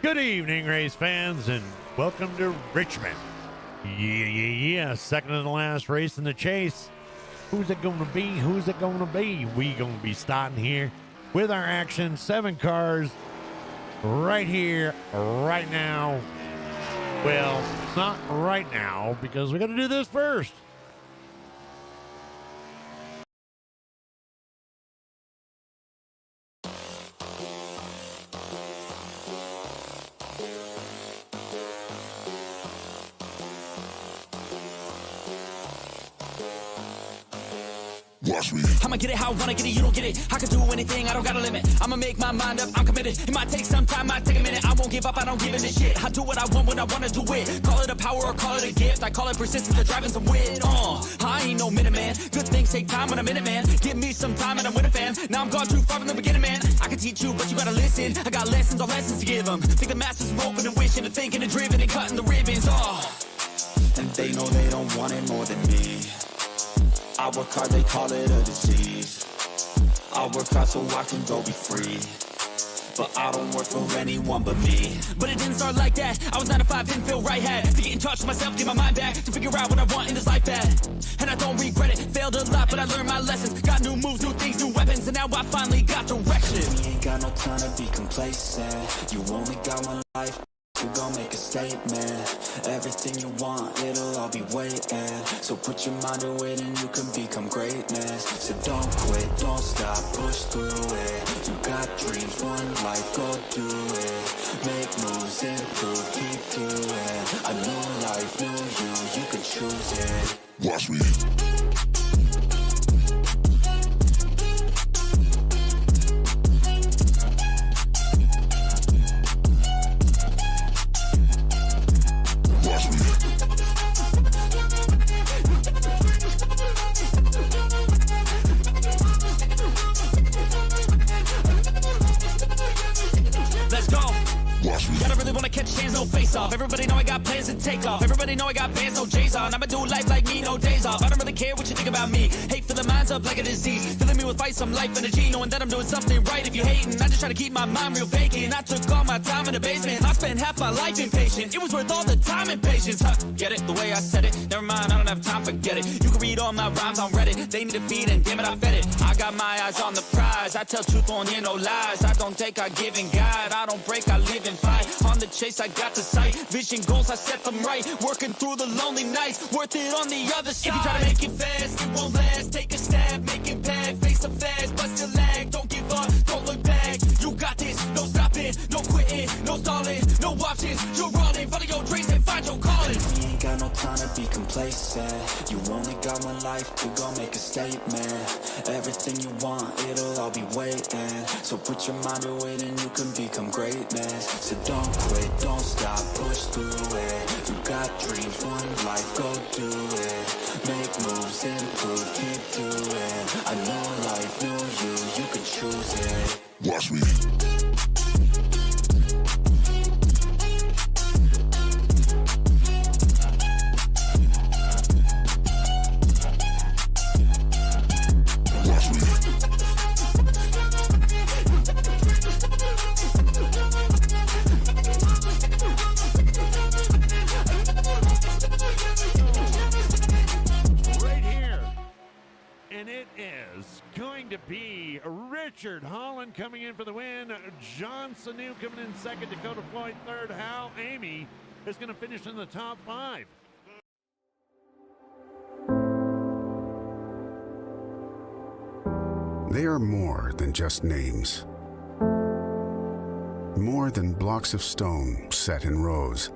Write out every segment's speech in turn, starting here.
Good evening, race fans, and welcome to Richmond. Yeah. Second to the last race in the chase. Who's it going to be? Who's it going to be? We going to be starting here with our action. 7 cars right here, right now. Well, not right now, because we got to do this first. Watch me. I'ma get it how I wanna get it, you don't get it. I can do anything, I don't got a limit. I'ma make my mind up, I'm committed. It might take some time, might take a minute. I won't give up, I don't give a shit. I do what I want when I wanna do it. Call it a power or call it a gift. I call it persistence or driving some wit. I ain't no minute man. Good things take time when I'm in it, man. Give me some time and I'm with a fan. Now I'm gone too far from the beginning, man. I can teach you, but you gotta listen. I got lessons, all lessons to give them. Think the masters are open and wishing and thinking and driven and cutting the ribbons. And they know they don't want it more than me. I work hard, they call it a disease. I work hard so I can go be free. But I don't work for anyone but me. But it didn't start like that. I was 9 to 5, didn't feel right. Had to get in touch with myself, get my mind back, to figure out what I want in this life bad. And I don't regret it, failed a lot, but I learned my lessons. Got new moves, new things, new weapons, and now I finally got direction. We ain't got no time to be complacent. You only got one life. You gon' make a statement. Everything you want, it'll all be waiting. So put your mind to it and you can become greatness. So don't quit, don't stop, push through it. You got dreams, one life, go do it. Make moves, improve, keep doing. A new life, new you can choose it. Watch me. No face off. Everybody know I got plans to take off. Everybody know I got bands, no J's on. I'ma do life like me, no days off. I don't really care what you think about me. Hate filling minds up like a disease. Filling me with fight, some life energy. Knowing that I'm doing something right. If you hating, I just try to keep my mind real vacant. I took all my time in the basement. I spent half my life impatient. It was worth all the time and patience. Get it? The way I said it. Never mind, I don't have time, forget it. You can read all my rhymes on Reddit. They need to feed and damn it, I fed it. I got my eyes on the prize. I tell truth, won't hear no lies. I don't take, I give and guide. I don't break, I live and fight. On the chase, I got the sight. Vision goals, I set them right. Working through the lonely nights, worth it on the other side. If you try to make it fast, it won't last. Take a stab, make it bad. Face the fast, but still lag. Don't give up, don't look back. You got this, no stopping, no quitting, no stalling, no options. You're running, follow your dreams and find your calling. We ain't got no time to be complacent. You only got one life to go make a statement. Everything you want, it'll all be waiting. So put your mind to it and you can become greatness. So don't quit, don't stop, push through it. You got dreams, one life, go do it. Make moves, improve, keep doing. A new life, new you can choose it. Watch me. To be Richard Holland coming in for the win. John Sanu coming in second. Dakota Floyd third. Hal Amy is going to finish in the top 5. They are more than just names. More than blocks of stone set in rows.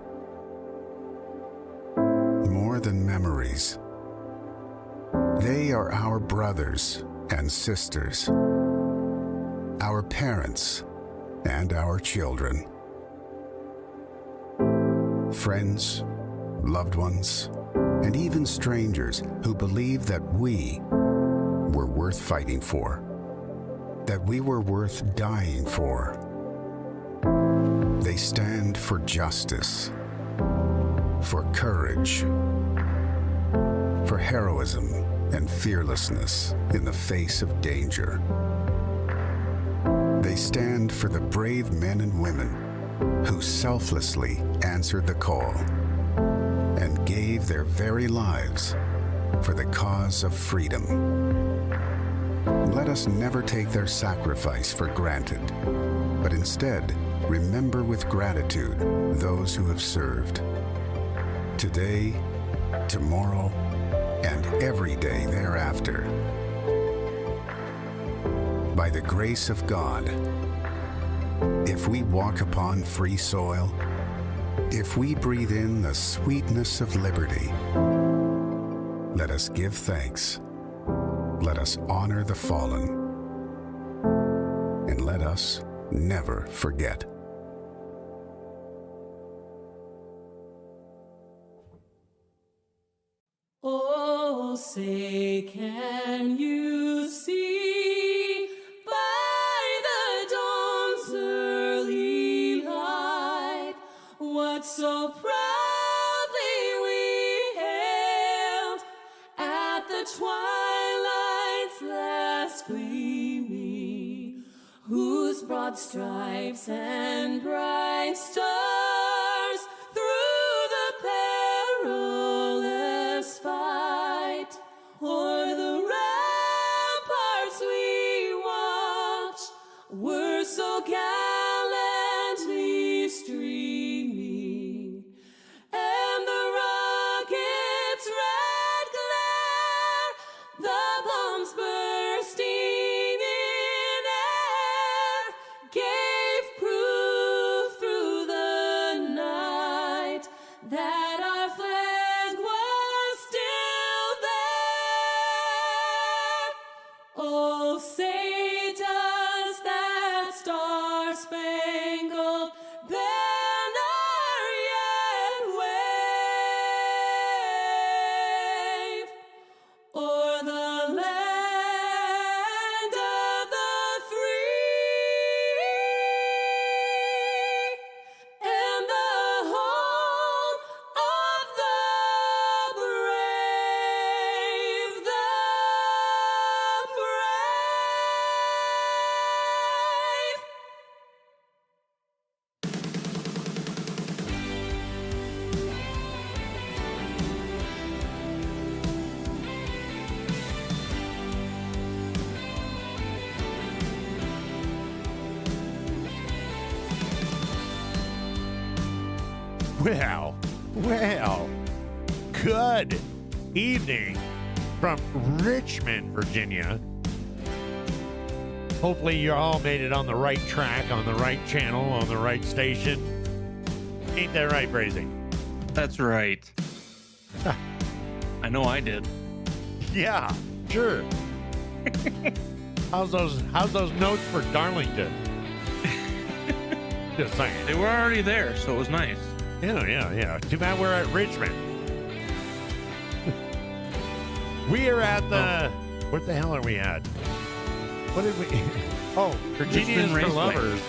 More than memories. They are our brothers and sisters, our parents and our children, friends, loved ones, and even strangers who believe that we were worth fighting for, that we were worth dying for. They stand for justice, for courage, for heroism and fearlessness in the face of danger. They stand for the brave men and women who selflessly answered the call and gave their very lives for the cause of freedom. Let us never take their sacrifice for granted, but instead remember with gratitude those who have served. Today, tomorrow, and every day thereafter. By the grace of God, if we walk upon free soil, if we breathe in the sweetness of liberty, let us give thanks, let us honor the fallen, and let us never forget. Oh, say, can you see by the dawn's early light what so proudly we hailed at the twilight's last gleaming, whose broad stripes and bright stars through the perilous fight o'er the ramparts we watched were so gallantly streaming, and the rocket's red glare, the bombs bursting in air, gave proof through the night that our flag was still there. Oh, say does that star-spangled banner yet wave o'er the land of the free and the home of the brave, the brave. Well, good evening from Richmond, Virginia. Hopefully you all made it on the right track, on the right channel, on the right station. Ain't that right, Brazing? That's right. I know I did. Yeah, sure. How's those notes for Darlington? Just saying. They were already there, so it was nice. Yeah. Too bad we're at Richmond. We are at the... What the hell are we at? What did we... Oh, Virginia is Richmond for Raceway. lovers.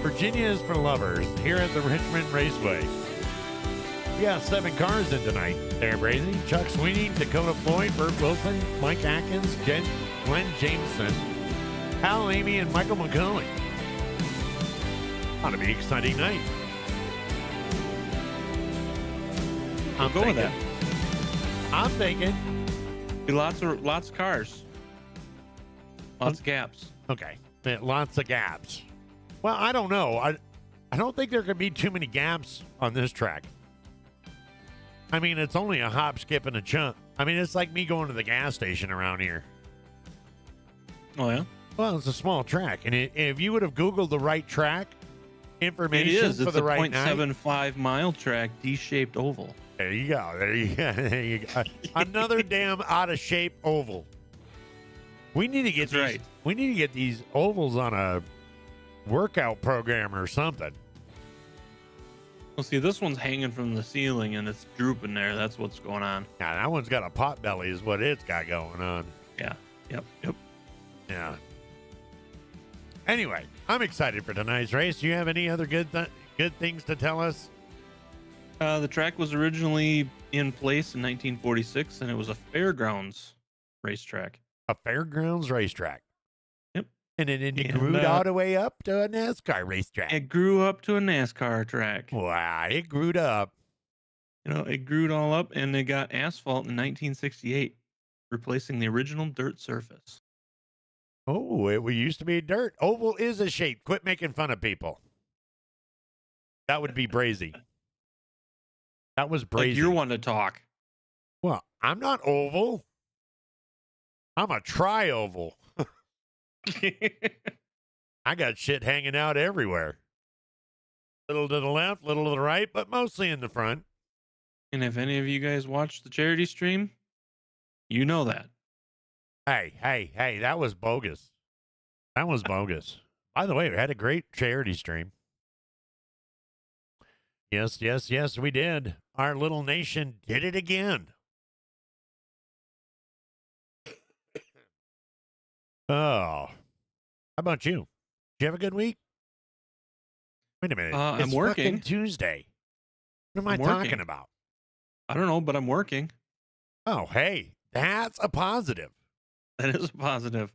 Virginia is for lovers here at the Richmond Raceway. We got 7 cars in tonight. There, Brazy, Chuck Sweeney, Dakota Floyd, Bert Wilson, Mike Atkins, Glenn Jameson, Hal Amy, and Michael McCulley. Ought to be an exciting night. I'm Go with that. I'm thinking. Be lots of cars. Lots of gaps. Okay. Lots of gaps. Well, I don't know. I don't think there could be too many gaps on this track. I mean, it's only a hop, skip, and a jump. I mean, it's like me going to the gas station around here. Oh, yeah? Well, it's a small track. And if you would have Googled the right track information It is. for It's the a right night. 0.75 mile track, D-shaped oval. There you go. There you go. Another damn out of shape oval. We need to get That's these. right. We need to get these ovals on a workout program or something. Well, see, this one's hanging from the ceiling and it's drooping there. That's what's going on. Now that one's got a pot belly, is what it's got going on. Yeah. Yep. Yeah. Anyway, I'm excited for tonight's race. Do you have any other good things to tell us? The track was originally in place in 1946, and it was a fairgrounds racetrack. A fairgrounds racetrack. Yep. And then it And, grew all the way up to a NASCAR racetrack. It grew up to a NASCAR track. Wow, it grew up. You know, it grew all up, and it got asphalt in 1968, replacing the original dirt surface. Oh, it used to be dirt. Oval is a shape. Quit making fun of people. That would be brazy. That was brazy. Like you're one to talk. Well, I'm not oval. I'm a tri-oval. I got shit hanging out everywhere. Little to the left, little to the right, but mostly in the front. And if any of you guys watched the charity stream, you know that. Hey, that was bogus. That was bogus. By the way, we had a great charity stream. Yes, we did. Our little nation did it again. Oh, how about you? Did you have a good week? Wait a minute. I'm It's working. fucking Tuesday. What am I I'm talking working. about? I don't know, but I'm working. Oh, hey, that's a positive. That is a positive,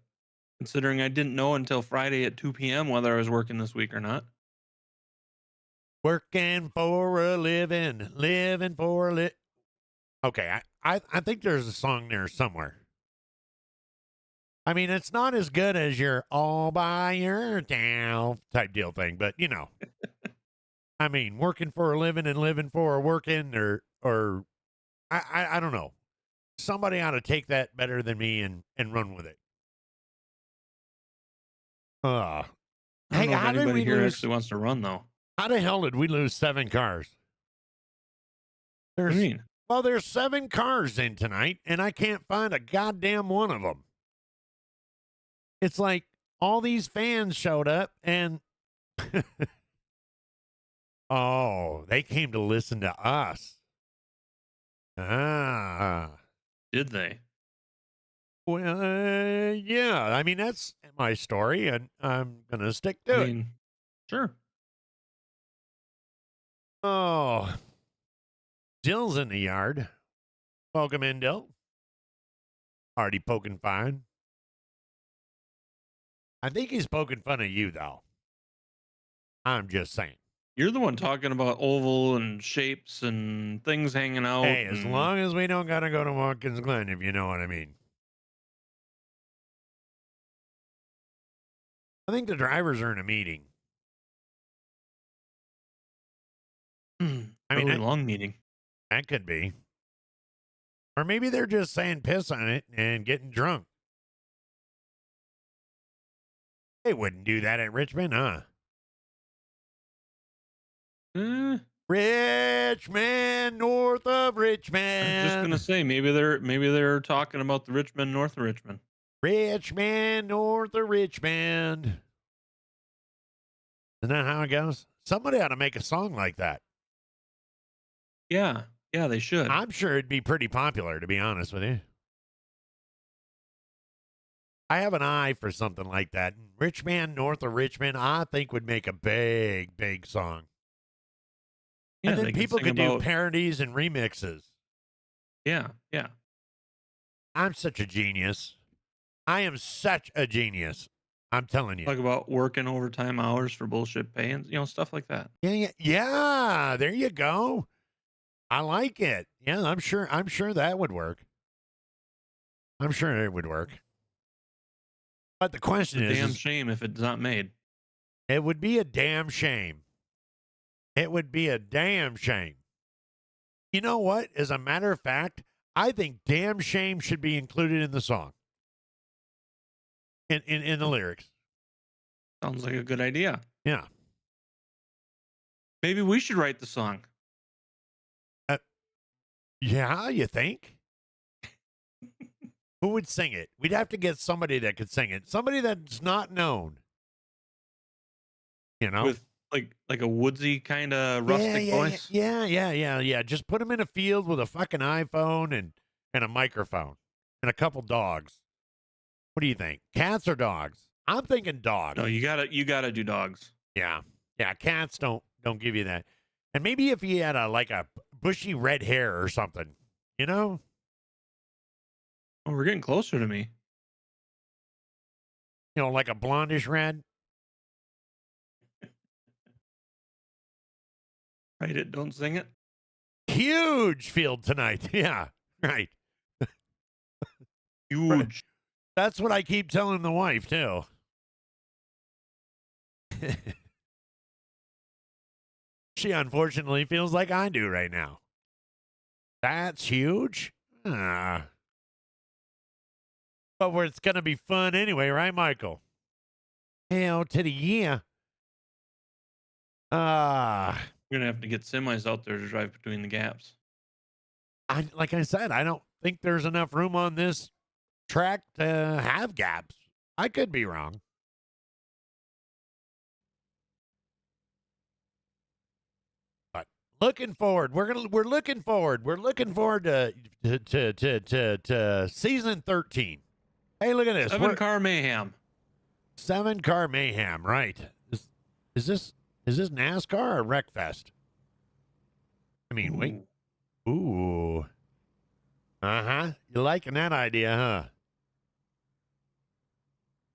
considering I didn't know until Friday at 2 p.m. whether I was working this week or not. Working for a living, living for a Okay, I think there's a song there somewhere. I mean, it's not as good as your all by yourself type deal thing, but you know. I mean, working for a living and living for a working, or I don't know. Somebody ought to take that better than me and run with it. I don't Hey, know if how did anybody we here lose? actually wants to run, though. How the hell did we lose 7 cars? What do There's, you mean? well, there's 7 cars in tonight, and I can't find a goddamn one of them. It's like all these fans showed up, and oh, they came to listen to us. Ah. Did they? Well, yeah. I mean, that's my story, and I'm going to stick to I it. mean, sure. Oh, Dill's in the yard. Welcome in, Dill. Already poking fun. I think he's poking fun at you, though. I'm just saying. You're the one talking about oval and shapes and things hanging out. Hey, as and- long as we don't got to go to Watkins Glen, if you know what I mean. I think the drivers are in a meeting. I mean, really long meeting. that could be. Or maybe they're just saying piss on it and getting drunk. They wouldn't do that at Richmond, huh? Richmond, north of Richmond. I was just gonna say maybe they're talking about the Richmond, north of Richmond. Richmond, north of Richmond. Isn't that how it goes? Somebody ought to make a song like that. Yeah, they should. I'm sure it'd be pretty popular, to be honest with you. I have an eye for something like that. Richmond, north of Richmond, I think would make a big, big song. Yeah, and they then can people sing could do about- parodies and remixes. Yeah. I'm such a genius. I am such a genius. I'm telling you. Talk about working overtime hours for bullshit pay and stuff like that. Yeah. There you go. I like it. Yeah, I'm sure that would work. I'm sure it would work. But the question It's a damn is, shame if it's not made. it would be a damn shame. It would be a damn shame. You know what? As a matter of fact, I think damn shame should be included in the song. In the lyrics. Sounds like a good idea. Yeah. Maybe we should write the song. Yeah, you think? Who would sing it? We'd have to get somebody that could sing it. Somebody that's not known. You know? With like a woodsy kind of rustic voice. Yeah. Just put him in a field with a fucking iPhone and a microphone and a couple dogs. What do you think? Cats or dogs? I'm thinking dogs. No, you gotta do dogs. Yeah. Cats don't give you that. And maybe if he had a bushy red hair or something, you know? Oh, we're getting closer to me. You know, like a blondish red. Write it, don't sing it. Huge field tonight. Yeah, right. Huge. That's what I keep telling the wife, too. She unfortunately feels like I do right now. That's huge. Ah. But it's going to be fun anyway, right, Michael? Hell to the yeah. We're gonna have to get semis out there to drive between the gaps. Like I said, I don't think there's enough room on this track to have gaps. I could be wrong. But looking forward, we're looking forward. We're looking forward to season 13. Hey, look at this. 7-car mayhem. 7-car mayhem, right? Is this NASCAR or Wreckfest? I mean, wait. Ooh. Uh-huh. You liking that idea, huh?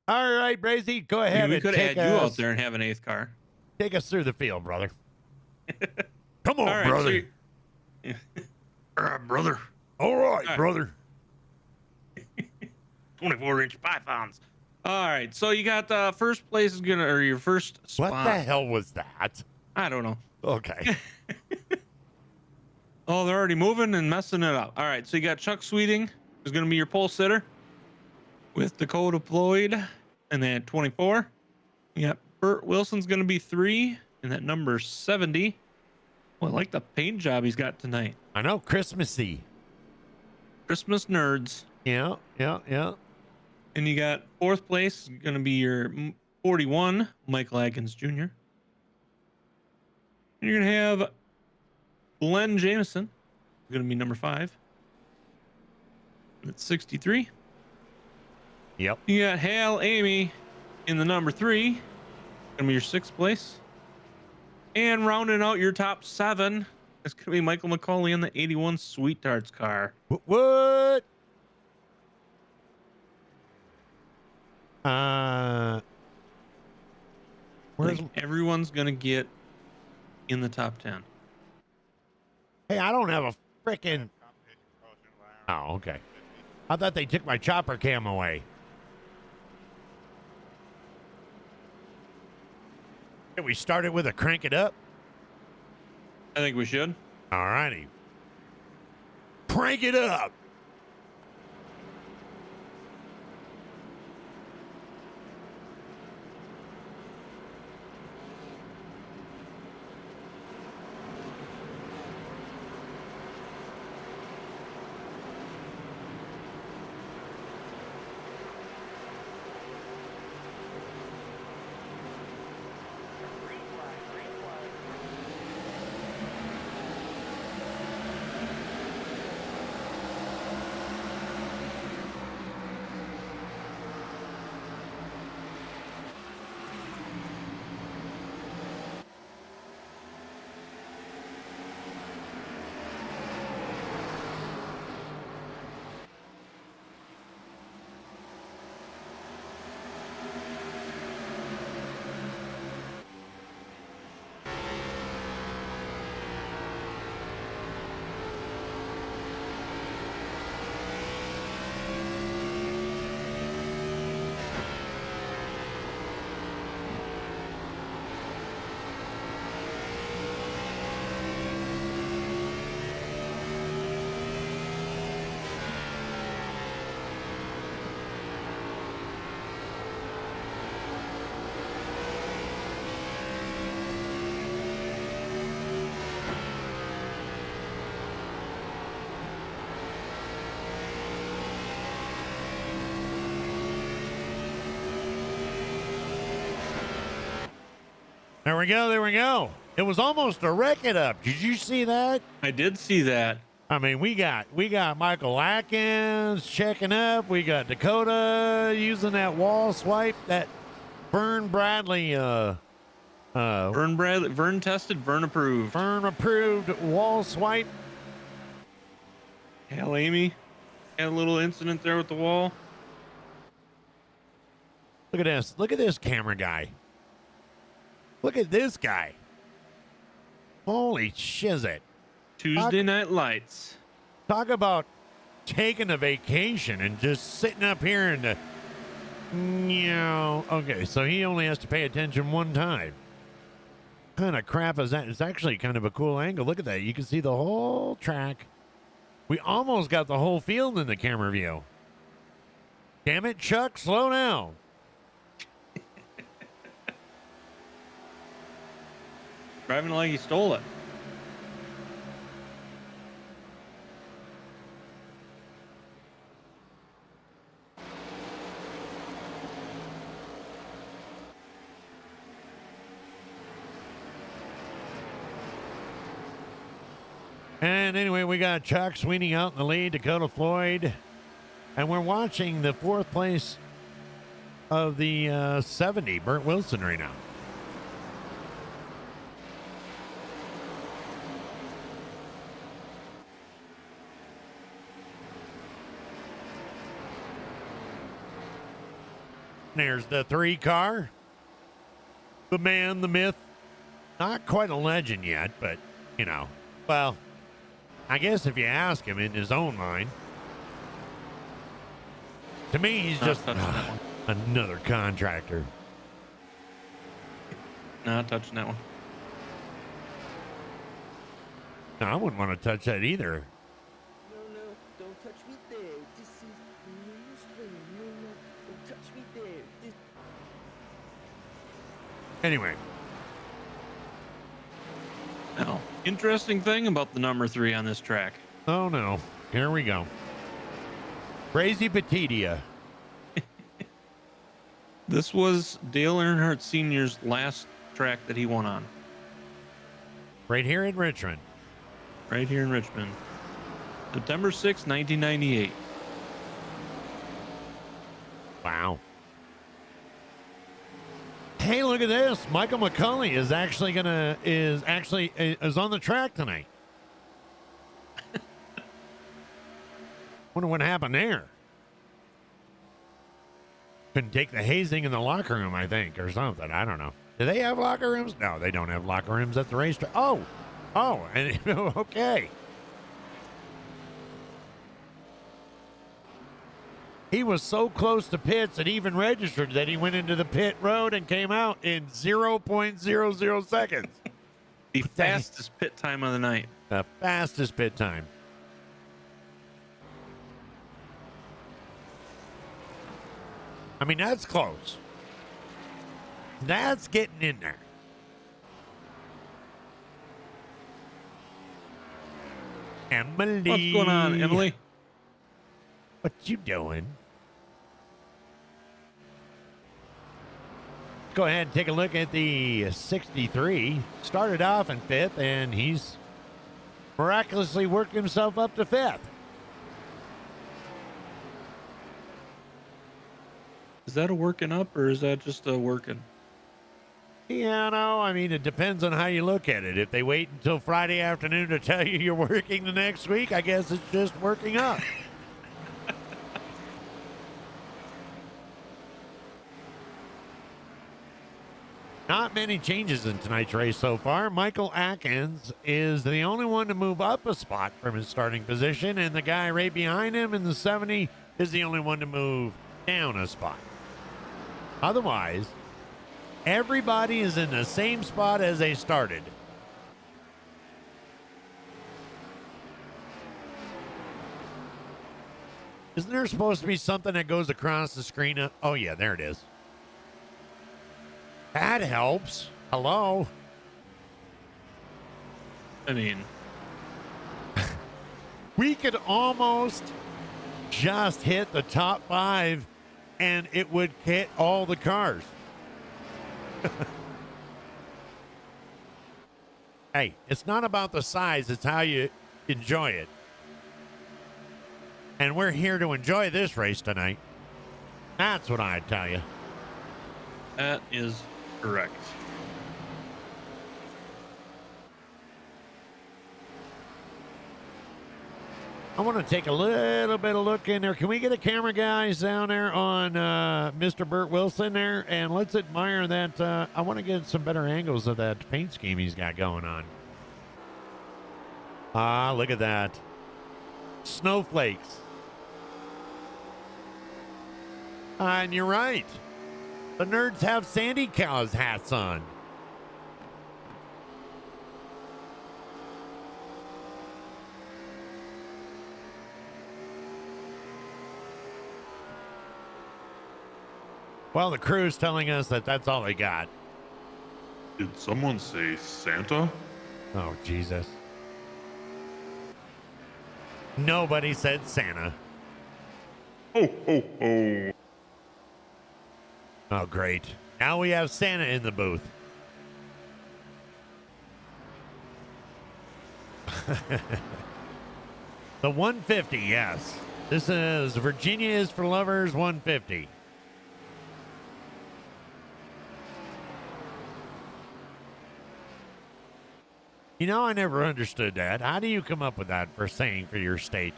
All right, Brazy, go ahead. We and could take add you us, out there and have an 8th car. Take us through the field, brother. Come on, All right, brother. So all right, brother. All right, right. brother. 24-inch pythons. All right, so you got first place is gonna, or your first spot. What the hell was that? I don't know. Okay. Oh, they're already moving and messing it up. All right, so you got Chuck Sweeting, who's gonna be your pole sitter, with Dakota Floyd, and then 24. You got Burt Wilson's gonna be 3, and that number 70. Well, I like the paint job he's got tonight. I know, Christmassy. Christmas nerds. Yeah. And you got 4th place going to be your 41, Michael Atkins Jr. And you're going to have Glenn Jameson, going to be number 5. That's 63. Yep. You got Hal Amy in the number 3, going to be your 6th place. And rounding out your top 7 is going to be Michael McCauley in the 81 Sweet Tarts car. What? Where's Everyone's going to get in the top 10. Hey, I don't have a freaking. Oh, okay. I thought they took my chopper cam away. Can we start it with a crank it up? I think we should. All righty. Crank it up. There we go. There we go. It was almost a wreck it up. Did you see that? I did see that. I mean, we got Michael Atkins checking up. We got Dakota using that wall swipe. That Vern Bradley, Vern tested, Vern approved. Vern approved wall swipe. Hell, Amy had a little incident there with the wall. Look at this. Look at this camera guy. Look at this guy. Holy shizit. Tuesday Night Lights. Talk about taking a vacation and just sitting up here and okay, so he only has to pay attention one time. What kind of crap is that? It's actually kind of a cool angle. Look at that. You can see the whole track. We almost got the whole field in the camera view. Damn it, Chuck, slow down. Driving like he stole it. And anyway, we got Chuck Sweeney out in the lead, Dakota Floyd. And we're watching the fourth place of the 70, Burt Wilson, right now. There's the 3 car. The man, the myth. Not quite a legend yet, but, well, I guess if you ask him in his own mind. To me, he's just another contractor. Not touching that one. No, I wouldn't want to touch that either. No, don't touch me there. This is Raceway. No, don't touch me there. Anyway. Now, interesting thing about the number 3 on this track. Oh, no. Here we go. Crazy Petitia. This was Dale Earnhardt Sr.'s last track that he won on. Right here in Richmond. Right here in Richmond. September 6, 1998. Wow. Hey, look at this. Michael McCulley is actually is on the track tonight. Wonder what happened there. Couldn't take the hazing in the locker room, I think, or something. I don't know. Do they have locker rooms? No, they don't have locker rooms at the racetrack. Oh, and okay. He was so close to pits, it even registered that he went into the pit road and came out in 0.00 seconds. The fastest pit time of the night. The fastest pit time. I mean, that's close. That's getting in there. Emily. What's going on, Emily? What you doing? Go ahead and take a look at the 63. Started off in 5th, and he's miraculously worked himself up to 5th. Is that a working up, or is that just a working? Yeah, no, I mean, it depends on how you look at it. If they wait until Friday afternoon to tell you you're working the next week, I guess it's just working up. Not many changes in tonight's race so far. Michael Atkins is the only one to move up a spot from his starting position, and the guy right behind him in the 70 is the only one to move down a spot. Otherwise, everybody is in the same spot as they started. Isn't there supposed to be something that goes across the screen? Oh, yeah, there it is. That helps. Hello? I mean, We could almost just hit the top 5 and it would hit all the cars. Hey, it's not about the size, it's how you enjoy it. And we're here to enjoy this race tonight. That's what I tell you. that is correct. I want to take a little bit of look in there. Can we get a camera, guys, down there on Mr. Burt Wilson there? And let's admire that. I want to get some better angles of that paint scheme he's got going on. Ah, look at that. Snowflakes. And you're right. The nerds have Sandy Cow's hats on. Well, the crew's telling us that that's all they got. Did someone say Santa? Oh, Jesus. Nobody said Santa. Ho, ho, ho. Oh, great. Now we have Santa in the booth. The 150, yes. This is Virginia is for Lovers 150. You know, I never understood that. How do you come up with that for saying for your state?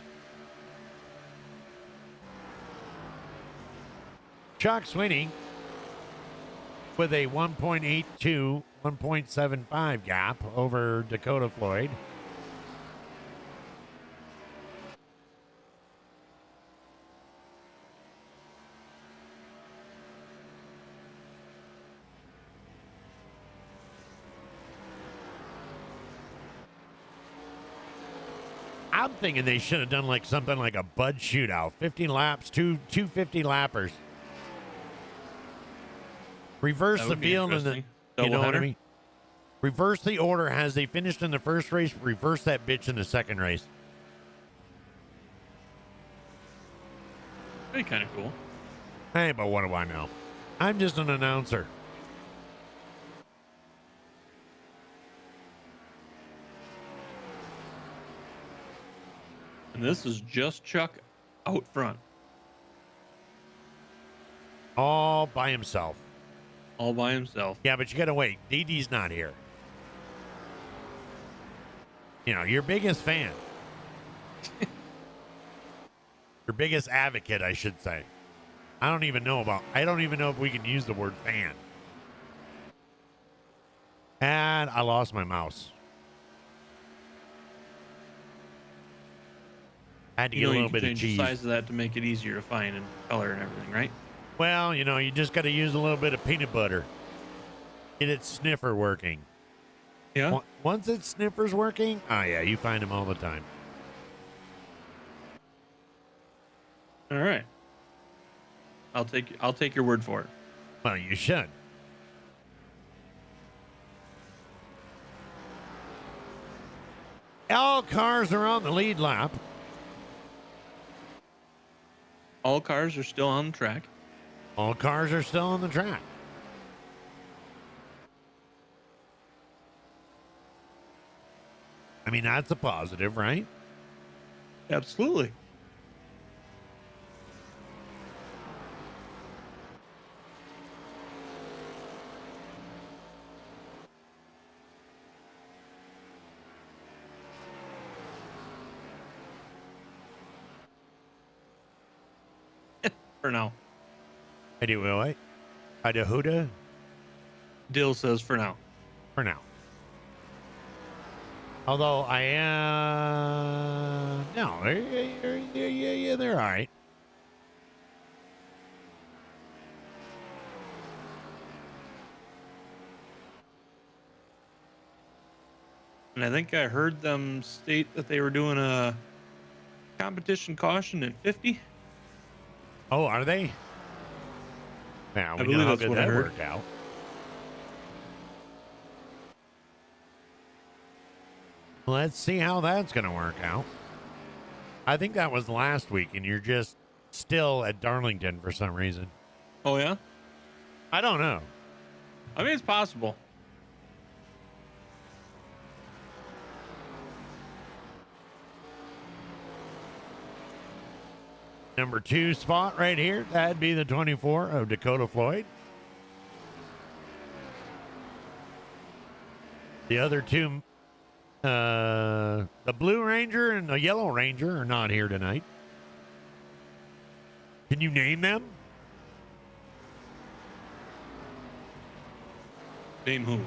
Chuck Sweeney with a 1.82, 1.75 gap over Dakota Floyd. I'm thinking they should have done like something like a Bud shootout. 50 laps, two 50 lappers. Reverse That the would be field and the, interesting. you know what I Doubleheader? mean? Reverse the order as they finished in the first race. Reverse that bitch in the second race. That'd be kind of cool. Hey, but what do I know? I'm just an announcer. And this is just Chuck out front, All by himself. all by himself. Yeah, but you gotta wait. DD's not here. You know, your biggest fan. Your biggest advocate, I should say. I don't even know if we can use the word fan. And I lost my mouse. I had to get a You little can bit of change the cheese. size of that to make it easier to find and color and everything, right? Well, you know, you just got to use a little bit of peanut butter. Get its sniffer working. Yeah. Once its sniffer's working, oh yeah, you find them all the time. All right. I'll take your word for it. Well, you should. All cars are on the lead lap. All cars are still on the track. All cars are still on the track. I mean, that's a positive, right? Absolutely. For now. Anyway, Idahoda Dill says for now. for now. Although I am no, yeah, they're all right. And I think I heard them state that they were doing a competition caution in 50. Oh, are they? Now we believe know how that's good what I that heard. worked out. Let's see how that's going to work out. I think that was last week, and you're just still at Darlington for some reason. Oh, yeah? I don't know. I mean, it's possible. Number 2 spot right here. That'd be the 24 of Dakota Floyd. The other two The Blue Ranger and the Yellow Ranger are not here tonight. Can you name them? Name who?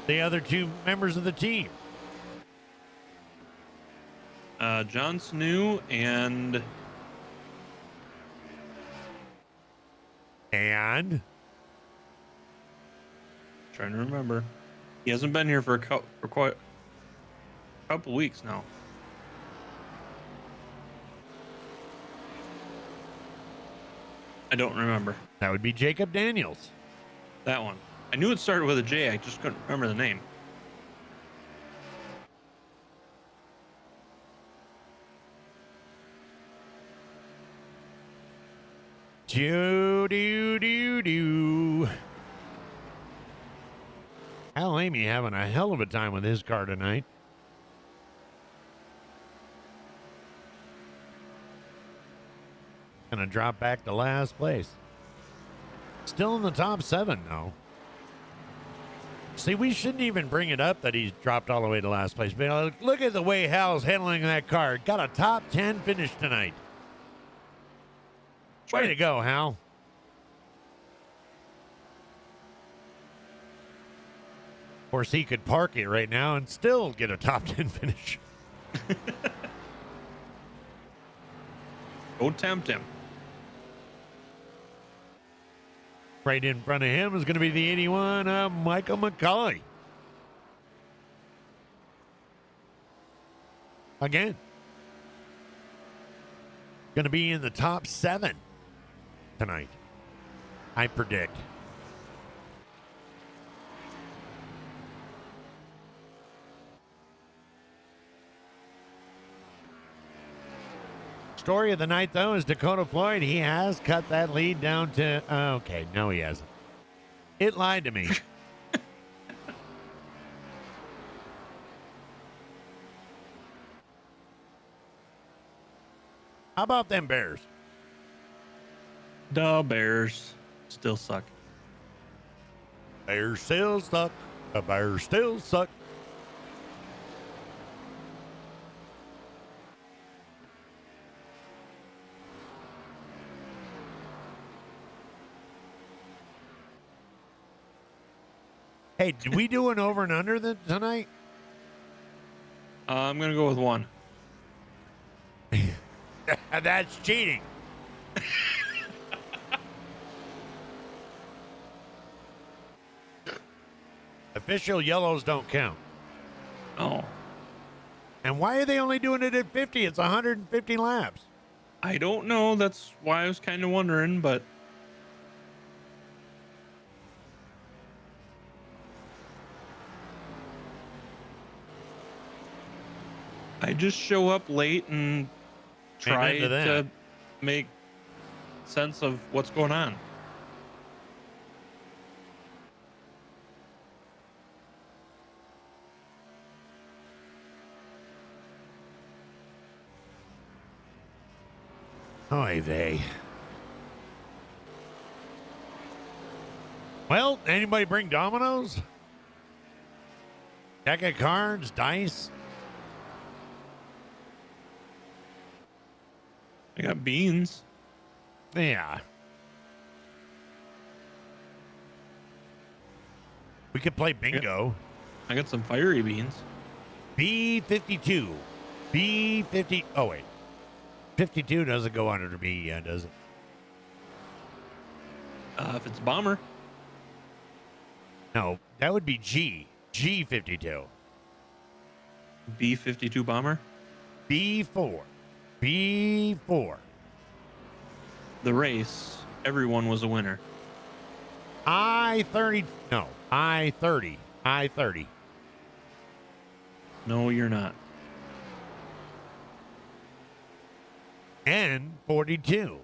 The other two members of the team. Jon Snow and And trying to remember. He hasn't been here for quite a couple weeks now. I don't remember that would be Jacob Daniels. that one. I knew it started with a J. I just couldn't remember the name. Do. Al Amy having a hell of a time with his car tonight. Gonna drop back to last place. Still in the top 7 though. See, we shouldn't even bring it up that he's dropped all the way to last place. But look at the way Hal's handling that car. Got a top 10 finish tonight. Way to go, Hal. Of course, he could park it right now and still get a top 10 finish. Don't tempt him. Right in front of him is going to be the 81, Michael McCauley. Again. Going to be in the top 7 tonight, I predict. Story of the night, though, is Dakota Floyd. He has cut that lead down to... okay, no, he hasn't. It lied to me. How about them Bears? The Bears still suck. Bears still suck. The Bears still suck. Hey, did we do an over and under tonight? I'm going to go with 1. That's cheating. Official yellows don't count. Oh, And why are they only doing it at 50? It's 150 laps. I don't know. That's why I was kind of wondering, but I just show up late and try Amen to that. to make sense of what's going on. Oy vey. Well, anybody bring dominoes? Deck of cards, dice? I got beans. Yeah. We could play bingo. I got some fiery beans. B52. B50. Oh, wait. 52 doesn't go under B, does it? If it's bomber, No, that would be G. G52. B-52 bomber. B4. B4. The race, everyone was a winner. I-30. No, I-30. I-30. No, you're not. N42.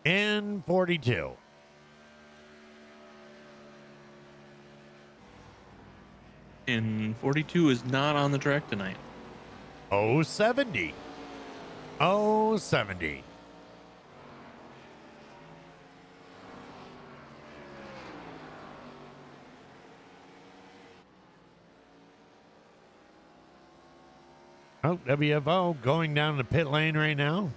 N42. And 42 is not on the track tonight. 070. 070. Oh, WFO going down the pit lane right now.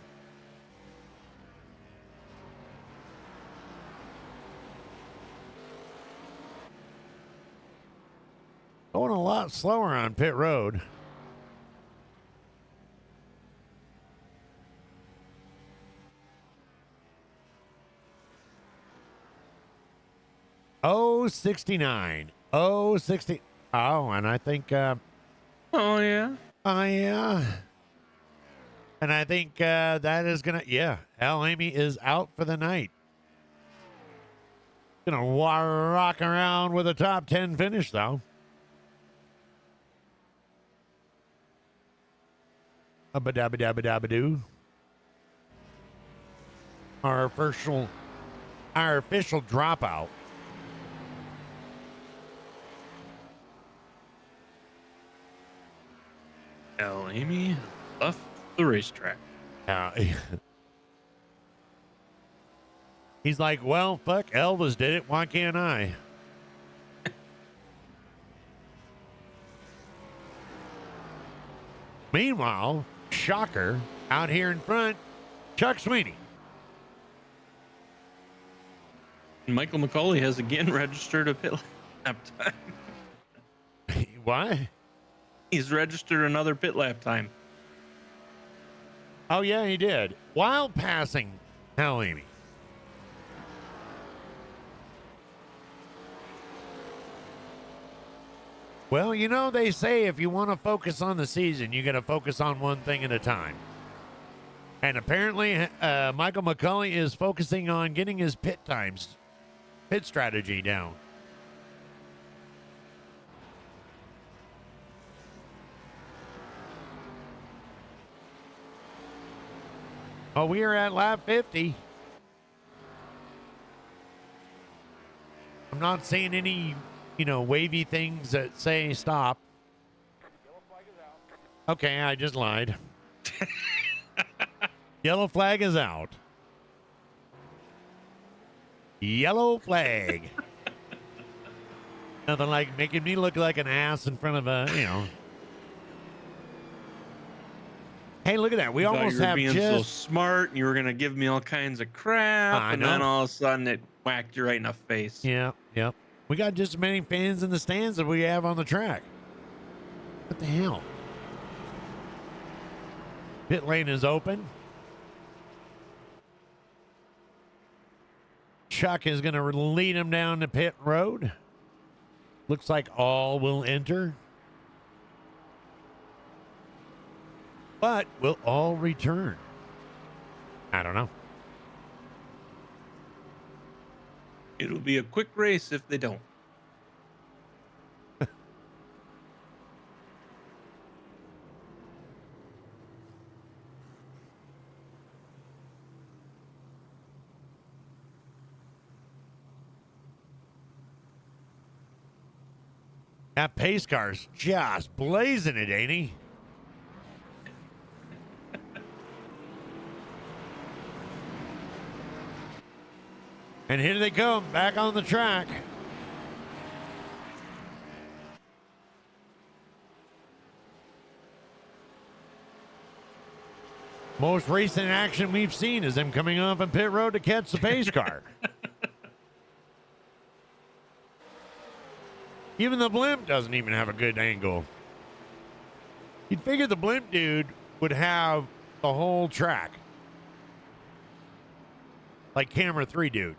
Going a lot slower on pit road. Oh, 69. Oh, 60. Oh, and I think, Oh yeah. yeah. And I think that is going to, yeah, Al Amy is out for the night. Going to rock around with a top 10 finish, though. Abba-dabba-dabba-dabba-doo. Our official dropout. Al Amy left the racetrack. He's like, well, fuck, Elvis did it. Why can't I? Meanwhile, shocker, out here in front, Chuck Sweeney. Michael McCauley has again registered a pit lap time. Why? He's registered another pit lap time. Oh, yeah, he did. While passing Al Amy. Well, you know, they say if you want to focus on the season, you got to focus on one thing at a time. And apparently, Michael McCauley is focusing on getting his pit strategy down. Oh, we are at lap 50. I'm not seeing any, wavy things that say stop. Okay, I just lied. Yellow flag is out. Yellow flag. Nothing like making me look like an ass in front of a. Hey, look at that. We You thought almost you were have being just. so smart, and you were gonna give me all kinds of crap, I and know. then all of a sudden it whacked you right in the face. Yep. We got just as many fans in the stands as we have on the track. What the hell? Pit lane is open. Chuck is going to lead him down the pit road. Looks like all will enter. But will all return? I don't know. It'll be a quick race if they don't. That pace car's just blazing it, ain't he? And here they come, back on the track. Most recent action we've seen is them coming off in pit road to catch the pace car. Even the blimp doesn't even have a good angle. You'd figure the blimp dude would have the whole track. Like camera 3 dude.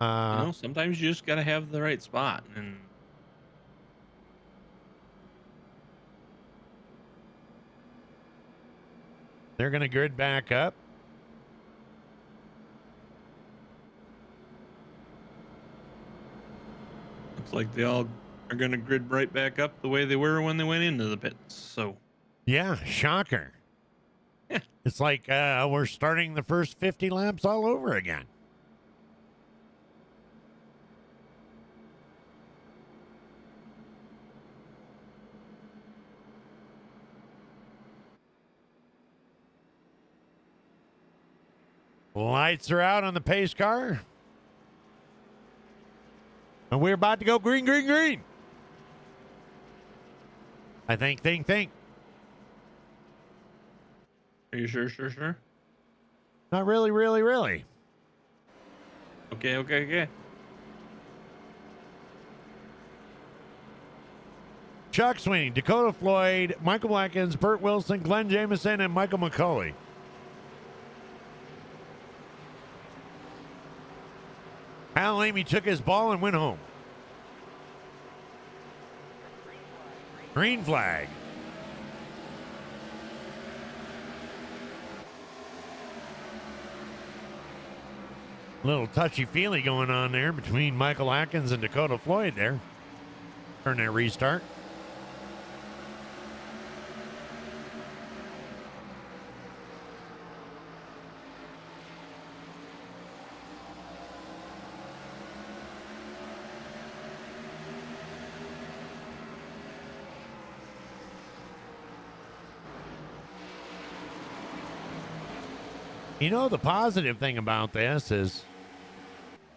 Sometimes you just gotta have the right spot, and They're going to grid back up. looks like they all are gonna grid right back up the way they were when they went into the pits. So Yeah, shocker. Yeah. It's like we're starting the first 50 laps all over again. Lights are out on the pace car. And we're about to go green, green, green. I think. Are you sure? Not really, really. Okay. Chuck Sweeney, Dakota Floyd, Michael Watkins, Burt Wilson, Glenn Jameson, and Michael McCauley. Al Amy took his ball and went home. Green flag. Little touchy-feely going on there between Michael Atkins and Dakota Floyd there. Turn that restart. You know, the positive thing about this is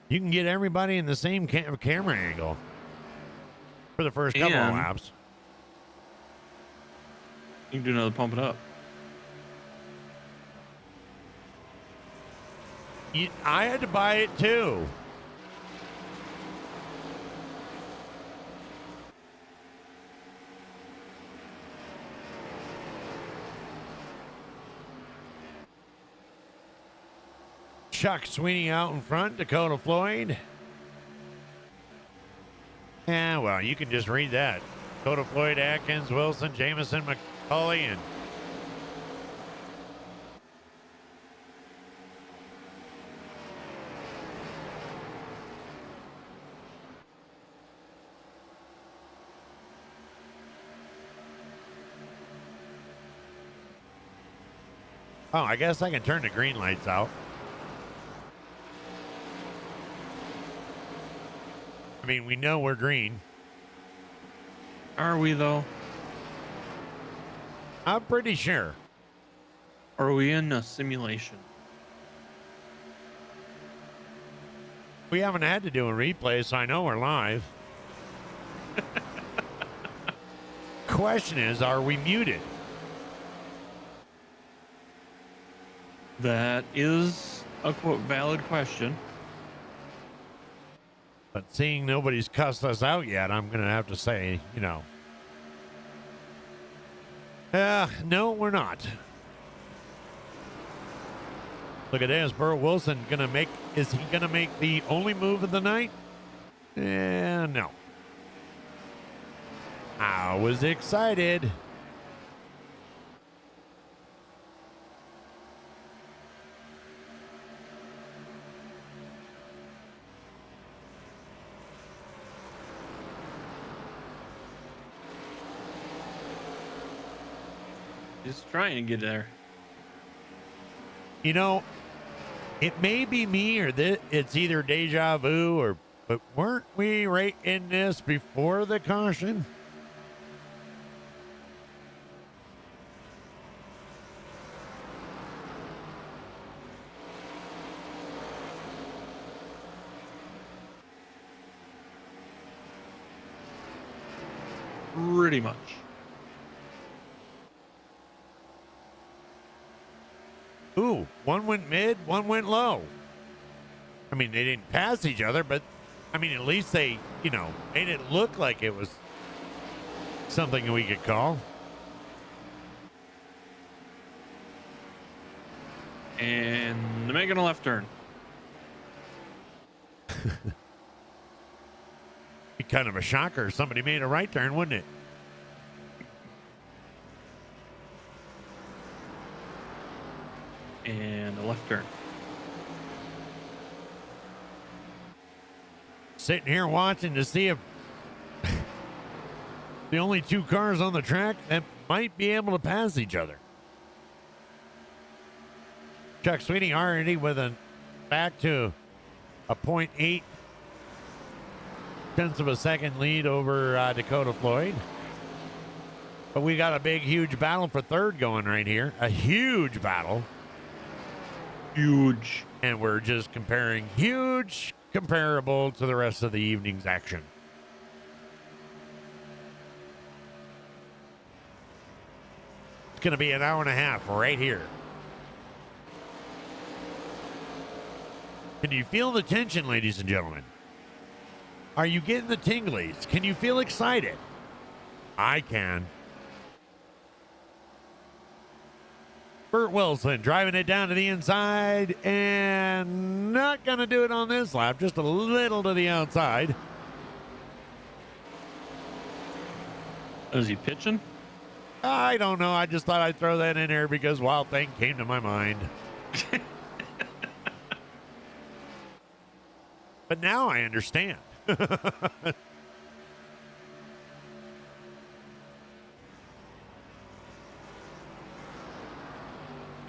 you can get everybody in the same camera angle for the first couple of laps. You can do another pump it up. I had to buy it too. Chuck Sweeney out in front, Dakota Floyd. Yeah, well, you can just read that. Dakota Floyd, Atkins, Wilson, Jameson, McCauley, and oh, I guess I can turn the green lights out. I mean, we know we're green. Are we though? I'm pretty sure. Or are we in a simulation? We haven't had to do a replay, so I know we're live. Question is, are we muted? That is a quote valid question. But seeing nobody's cussed us out yet, I'm going to have to say, you know. No, we're not. Look at this. Burt Wilson is he going to make the only move of the night? No. I was excited. Just trying to get there. You know, it may be me or it's either deja vu but weren't we right in this before the caution? Pretty much. Ooh, one went mid, one went low. I mean, they didn't pass each other, but I mean, at least they, made it look like it was something we could call. And they're making a left turn. Be kind of a shocker if somebody made a right turn, wouldn't it? And a left turn. Sitting here watching to see if the only two cars on the track that might be able to pass each other. Chuck Sweeney already with back to a 0.8 tenths of a second lead over Dakota Floyd. But we got a big, huge battle for third going right here. A huge battle. Huge. And we're just comparing huge comparable to the rest of the evening's action. It's going to be an hour and a half right here. Can you feel the tension, ladies and gentlemen? Are you getting the tinglies? Can you feel excited? I can. Burt Wilson driving it down to the inside and not going to do it on this lap, just a little to the outside. Is he pitching? I don't know. I just thought I'd throw that in there because Wild Thing came to my mind. But now I understand. My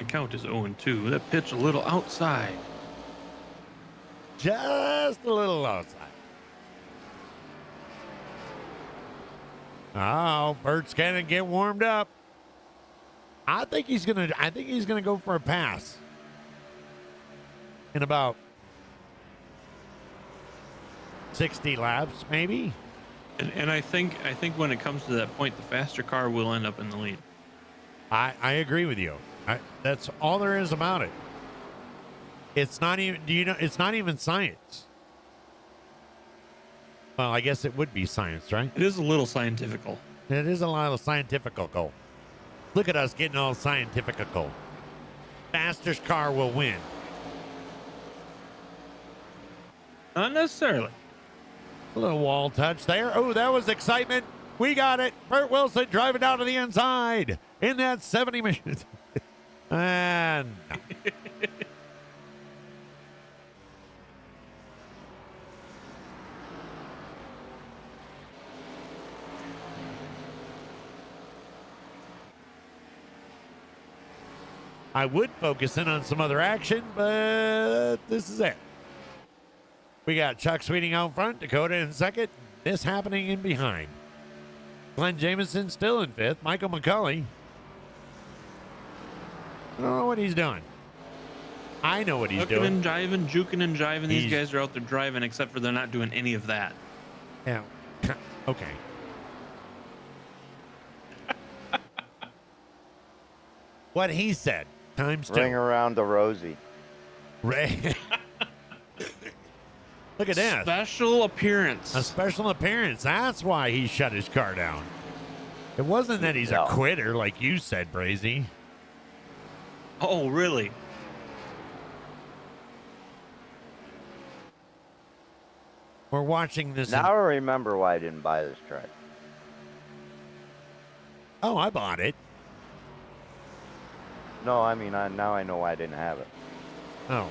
count is 0-2. That pitch a little outside. Just a little outside. Oh, Bert's gonna get warmed up. I think he's gonna go for a pass. In about 60 laps, maybe. And I think when it comes to that point, the faster car will end up in the lead. I agree with you. That's all there is about it. It's not even. Do you know? It's not even science. Well, I guess it would be science, right? It is a little scientifical. It is a lot of scientifical. Look at us getting all scientifical. Fastest car will win. Not necessarily. A little wall touch there. Oh, that was excitement. We got it. Burt Wilson driving down to the inside in that 70 minutes. And I would focus in on some other action, but this is it. We got Chuck Sweeting out front, Dakota in second, this happening in behind. Glenn Jameson still in fifth, Michael McCulley. I don't know what he's doing. I know what he's Juking doing. and jiving, juking and jiving. These He's- guys are out there driving, except for they're not doing any of that. Yeah. Okay. What he said. Times Ring two. around the rosy. Ray. Look at that. Special appearance. A special appearance. That's why he shut his car down. It wasn't that he's No. a quitter, like you said, Brazy. Oh, really? We're watching this. Now I remember why I didn't buy this truck. Oh, I bought it. No, I mean, now I know why I didn't have it. Oh.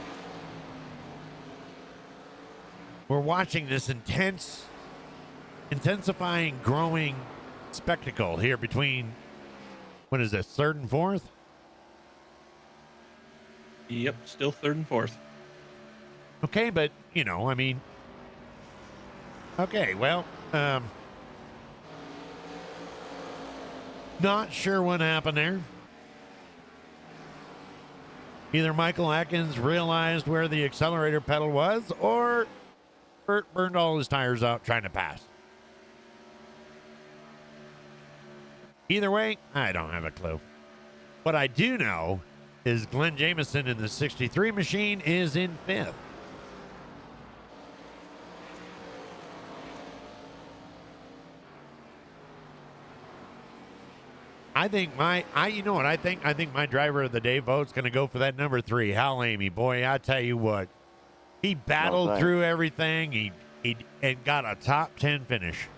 We're watching this intensifying, growing spectacle here between, what is this, third and fourth? Yep, still third and fourth. Okay, but, you know, I mean, okay, well, not sure what happened there. Either Michael Atkins realized where the accelerator pedal was, or Burt burned all his tires out trying to pass. Either way, I don't have a clue. What I do know is Glenn Jameson in the 63 machine is in fifth. I think you know what I think? I think my driver of the day vote's going to go for that number 3, Hal Amy. Boy, I tell you what, he battled thanks. through everything. He and got a top 10 finish.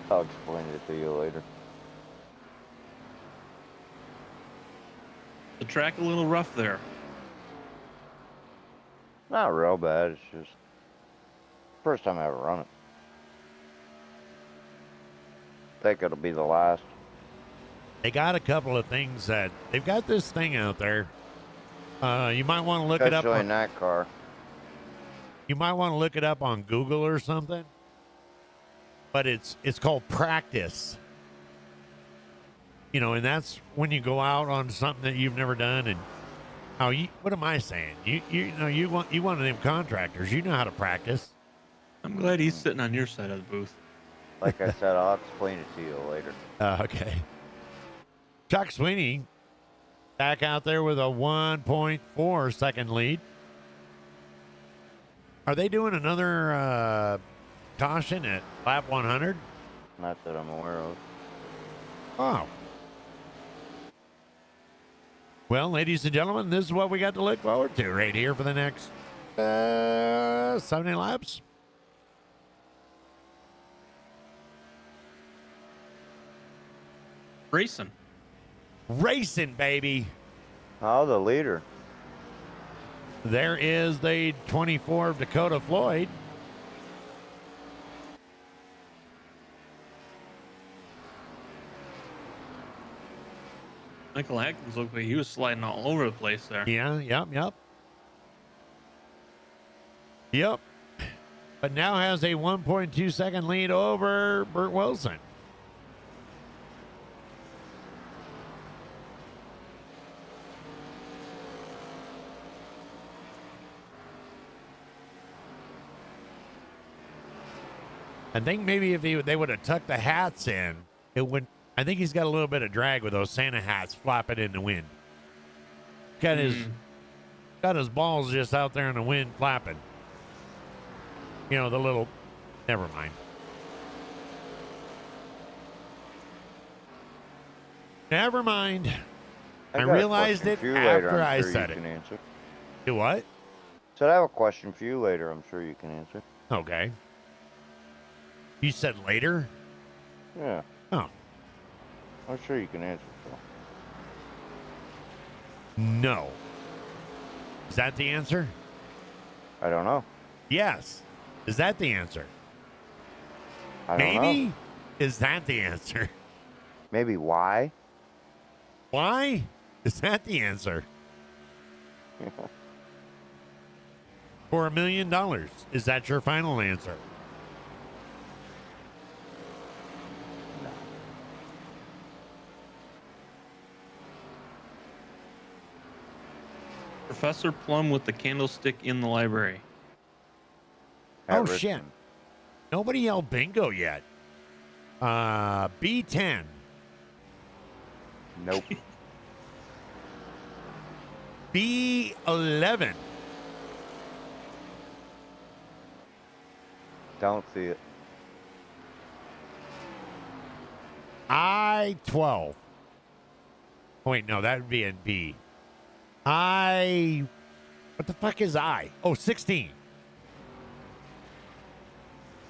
I'll explain it to you later. The track a little rough there. Not real bad. It's just first time I ever run it. Think it'll be the last. They got a couple of things that they've got this thing out there. You might want to look it up. Especially in that car. You might want to look it up on Google or something. But it's called practice. You know, and that's when you go out on something that you've never done. And how you? What am I saying? You know you one of them contractors. You know how to practice. I'm glad he's sitting on your side of the booth. Like I said, I'll explain it to you later. Okay. Chuck Sweeney back out there with a 1.4 second lead. Are they doing another caution at lap 100? Not that I'm aware of. Oh. Well, ladies and gentlemen, this is what we got to look forward to right here for the next 70 laps. Racing, baby. Oh, the leader. There is the 24 of Dakota Floyd. Michael Atkins looked like he was sliding all over the place there. Yeah, yep. But now has a 1.2 second lead over Burt Wilson. I think maybe if they would have tucked the hats in, it would. I think he's got a little bit of drag with those Santa hats flopping in the wind. Got his balls just out there in the wind flapping. You know, the little. Never mind. Never mind. I got a realized question it for you later, after I'm I sure said you it. can answer. Do what? So I have a question for you later. I'm sure you can answer. Okay. You said later? Yeah. Oh. I'm sure you can answer. So. No. Is that the answer? I don't know. Yes. Is that the answer? I don't Maybe? know. Is that the answer? Maybe why? Why? Is that the answer? For $1 million. Is that your final answer? Professor Plum with the candlestick in the library. At Oh, shit. Richmond. Nobody yelled bingo yet. B10. Nope. B11. Don't see it. I-12. Oh, wait, no, that would be in B. What the fuck is I? Oh, 16.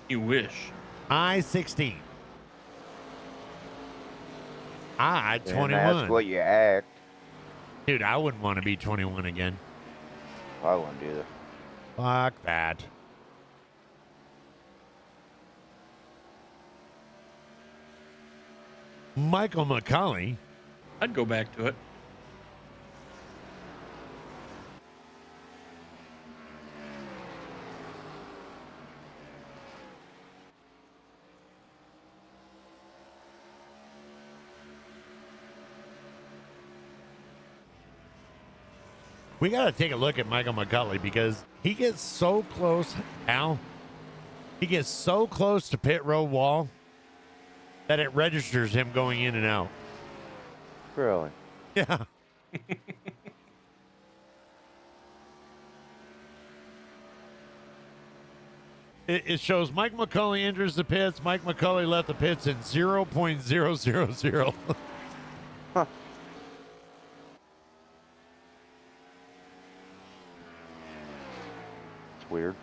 You wish. I-16. I-21. And that's what you act. Dude, I wouldn't want to be 21 again. I wouldn't either. Fuck that. Michael McCauley. I'd go back to it. We got to take a look at Michael McCauley because he gets so close, Al. He gets so close to pit road wall that it registers him going in and out. Really? Yeah. It shows Mike McCauley enters the pits. Mike McCauley left the pits in 0.000. Huh. It's weird.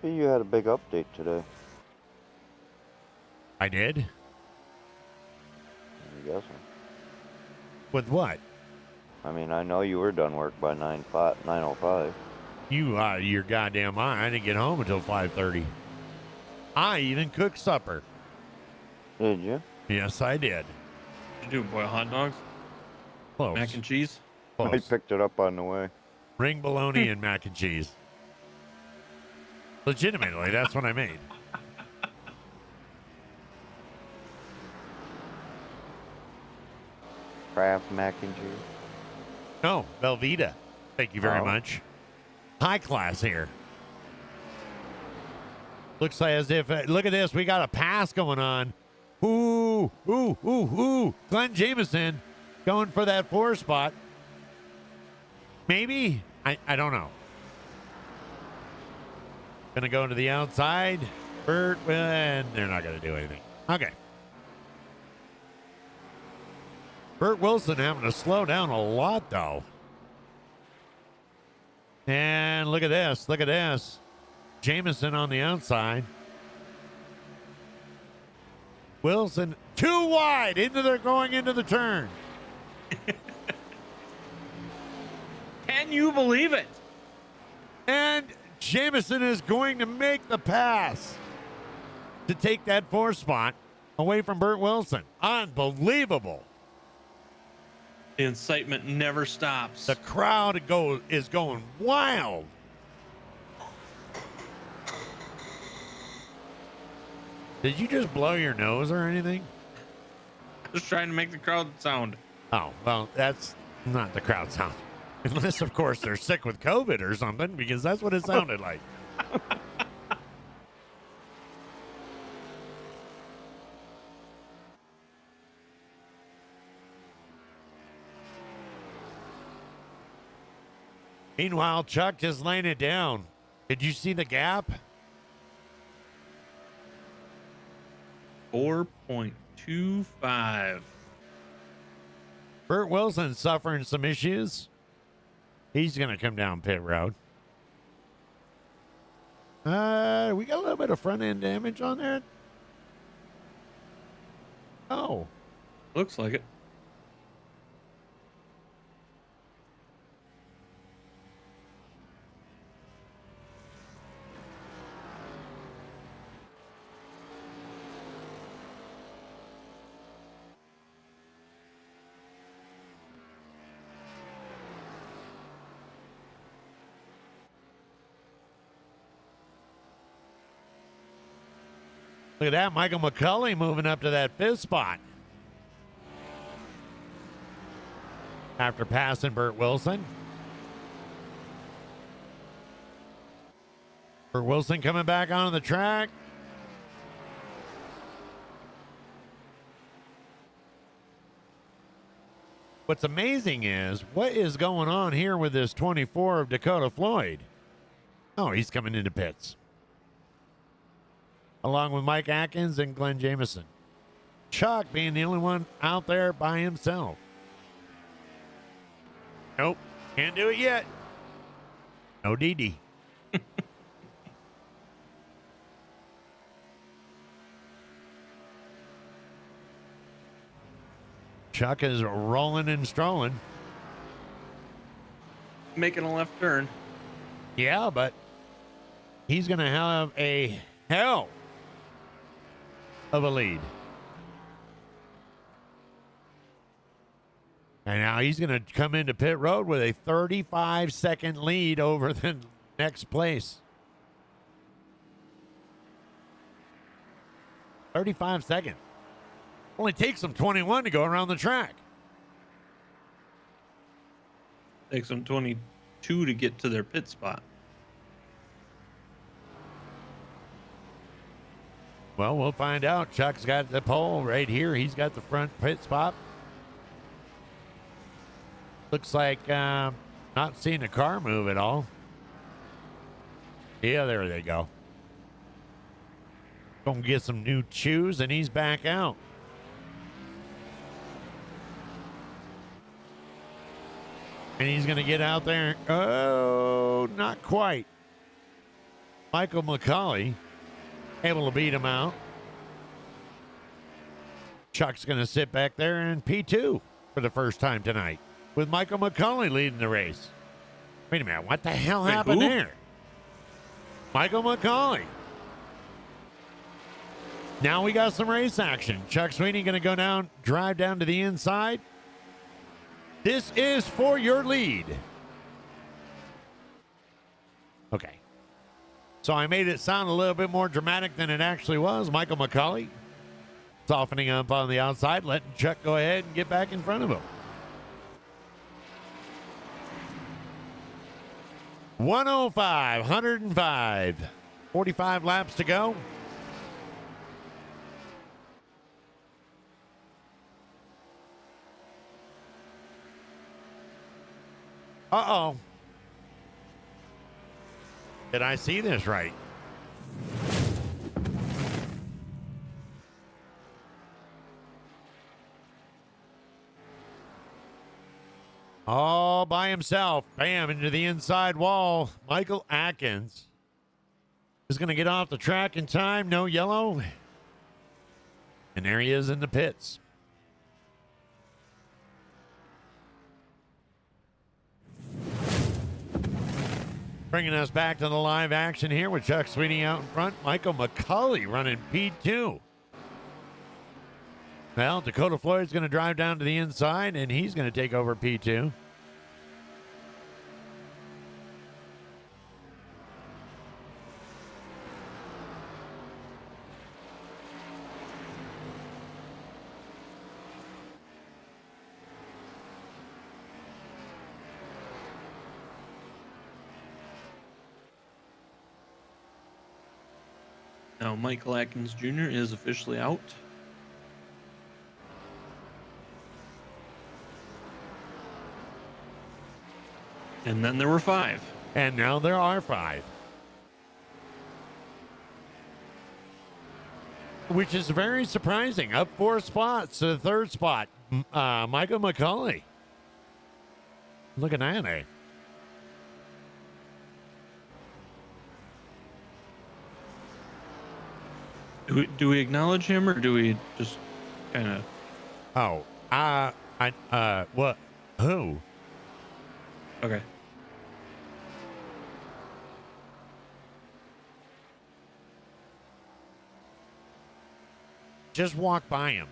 See, you had a big update today. I did? I'm guessing. With what? I mean, I know you were done work by 9:05. You're goddamn right. I didn't get home until 5:30. I even cooked supper. Did you? Yes, I did. What you do, boil hot dogs? Close. Mac and cheese? I Close. picked it up on the way. Ring bologna and mac and cheese. Legitimately, that's what I made. Kraft mac and cheese. No, Velveeta. Thank you very Oh. much. High class here. Looks like as if, look at this. We got a pass going on. Ooh, ooh, ooh, ooh. Glenn Jameson going for that 4 spot. Maybe. I don't know. Going to go to the outside. Bert, and they're not going to do anything. Okay. Bert Wilson having to slow down a lot, though. And look at this. Look at this. Jameson on the outside. Wilson too wide going into the turn. Can you believe it? And Jameson is going to make the pass to take that 4 spot away from Bert Wilson. Unbelievable. The incitement never stops. The crowd is going wild. Did you just blow your nose or anything? Just trying to make the crowd sound. Oh, well, that's not the crowd sound. Unless, of course, they're sick with COVID or something, because that's what it sounded like. Meanwhile, Chuck just laying it down. Did you see the gap? 4.25. Bert Wilson suffering some issues. He's going to come down pit road. We got a little bit of front end damage on that. Oh, Looks like it. look at that. Michael McCulley moving up to that 5th spot. After passing Bert Wilson. Bert Wilson coming back onto the track. What's amazing is what is going on here with this 24 of Dakota Floyd. Oh, he's coming into pits. Along with Mike Atkins and Glenn Jameson. Chuck being the only one out there by himself. Nope, can't do it yet. No DD. Chuck is rolling and strolling. Making a left turn. Yeah, but he's going to have a hell of a lead. And now he's going to come into pit road with a 35-second lead over the next place. 35 seconds. Only takes him 21 to go around the track. Takes them 22 to get to their pit spot. Well, we'll find out. Chuck's got the pole right here. He's got the front pit spot. Looks like not seeing the car move at all. Yeah, there they go. Gonna get some new shoes, and he's back out. And he's gonna get out there. Oh, not quite. Michael McCauley able to beat him out. Chuck's gonna sit back there in P2 for the first time tonight, with Michael McCauley leading the race. Wait a minute, what the hell Wait, happened who? there? Michael McCauley. Now we got some race action. Chuck Sweeney going to go down, drive down to the inside. This is for your lead. Okay. So I made it sound a little bit more dramatic than it actually was. Michael McCauley softening up on the outside, letting Chuck go ahead and get back in front of him. 105, 105, 45 laps to go. Uh-oh. Did I see this right? All by himself. Bam, into the inside wall. Michael Atkins is going to get off the track in time. No yellow. And there he is in the pits. Bringing us back to the live action here with Chuck Sweeney out in front. Michael McCauley running P2. Well, Dakota Floyd's going to drive down to the inside, and he's going to take over P2. Now, Michael Atkins Jr. is officially out. And then there were 5. And now there are 5. Which is very surprising. Up 4 spots to the 3rd spot. Michael McCauley. Look at that, eh? Do we acknowledge him, or do we just kind of... Oh, what? Who? Okay. Just walk by him.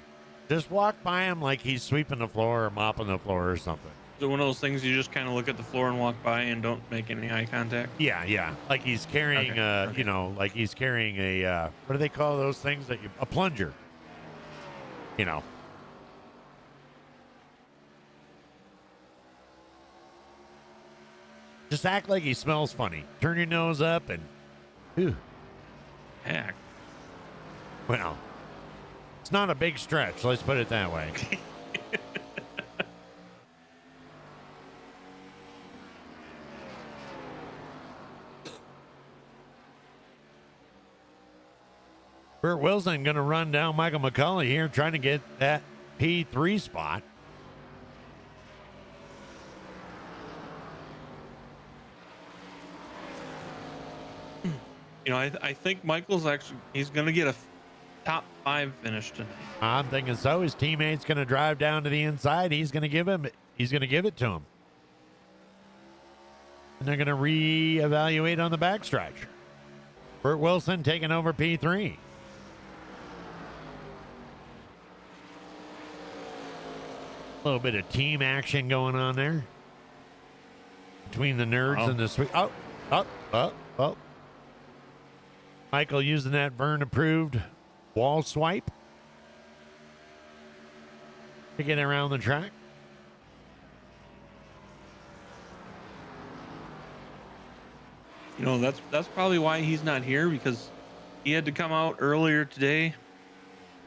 Just walk by him like he's sweeping the floor or mopping the floor or something. Is it one of those things you just kind of look at the floor and walk by and don't make any eye contact? Yeah. Like he's carrying, Okay. you know, like he's carrying a, what do they call those things that you, a plunger, you know. Just act like he smells funny. Turn your nose up and, whew. Heck. Well, it's not a big stretch. Let's put it that way. Burt Wilson going to run down Michael McCauley here, trying to get that P3 spot. You know, I think Michael's actually, he's going to get a top 5 finish tonight. I'm thinking so. His teammate's going to drive down to the inside. He's going to give it to him. And they're going to reevaluate on the backstretch. Burt Wilson taking over P3. A little bit of team action going on there between the nerds and the sweet. Oh. Michael using that Vern approved wall swipe to get around the track. You know, that's probably why he's not here, because he had to come out earlier today,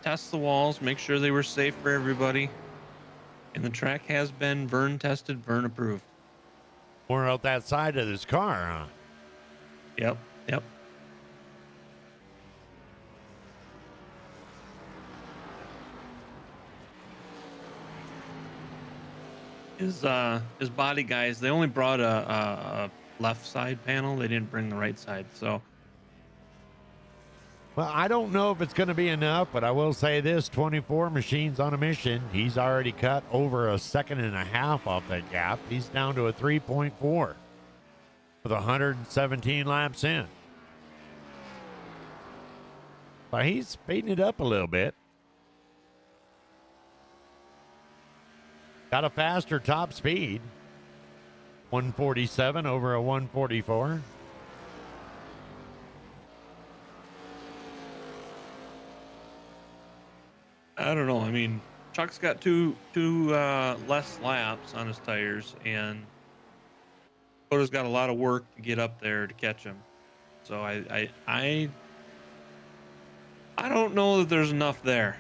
test the walls, make sure they were safe for everybody. And the track has been Vern tested, Vern approved. More out that side of this car, huh? Yep. His body guys, they only brought a left side panel. They didn't bring the right side. So, well, I don't know if it's going to be enough, but I will say this: 24 machines on a mission. He's already cut over a 1.5 seconds off that gap. He's down to a 3.4 with 117 laps in. But he's speeding it up a little bit. Got a faster top speed. 147 over a 144. I don't know. I mean, Chuck's got two less laps on his tires, and Dakota's got a lot of work to get up there to catch him. So I don't know that there's enough there.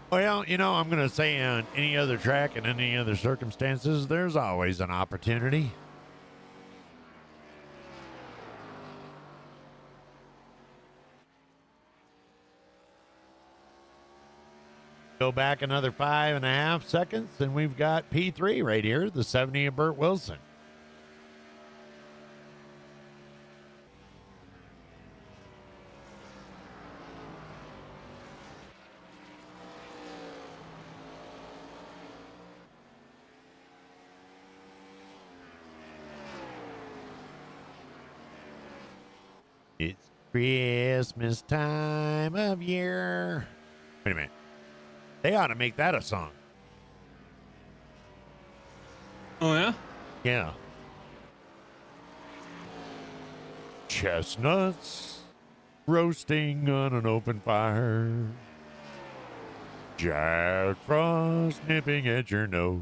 Well, you know, I'm going to say on any other track and any other circumstances, there's always an opportunity. Go back another 5.5 seconds, and we've got P3 right here, the 70 of Burt Wilson. It's Christmas time of year. Wait a minute. They ought to make that a song. Oh yeah. Yeah. Chestnuts roasting on an open fire. Jack Frost nipping at your nose.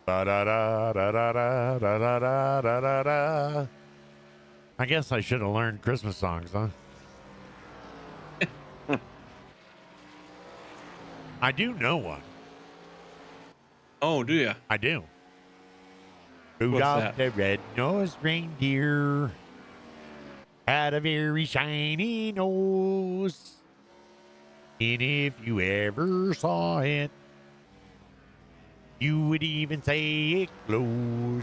Ba da da da da da da da da da da da. I guess I should have learned Christmas songs, huh? I do know one. Oh, do you? I do. Rudolph that? the red-nosed reindeer had a very shiny nose. And if you ever saw it, you would even say it glows.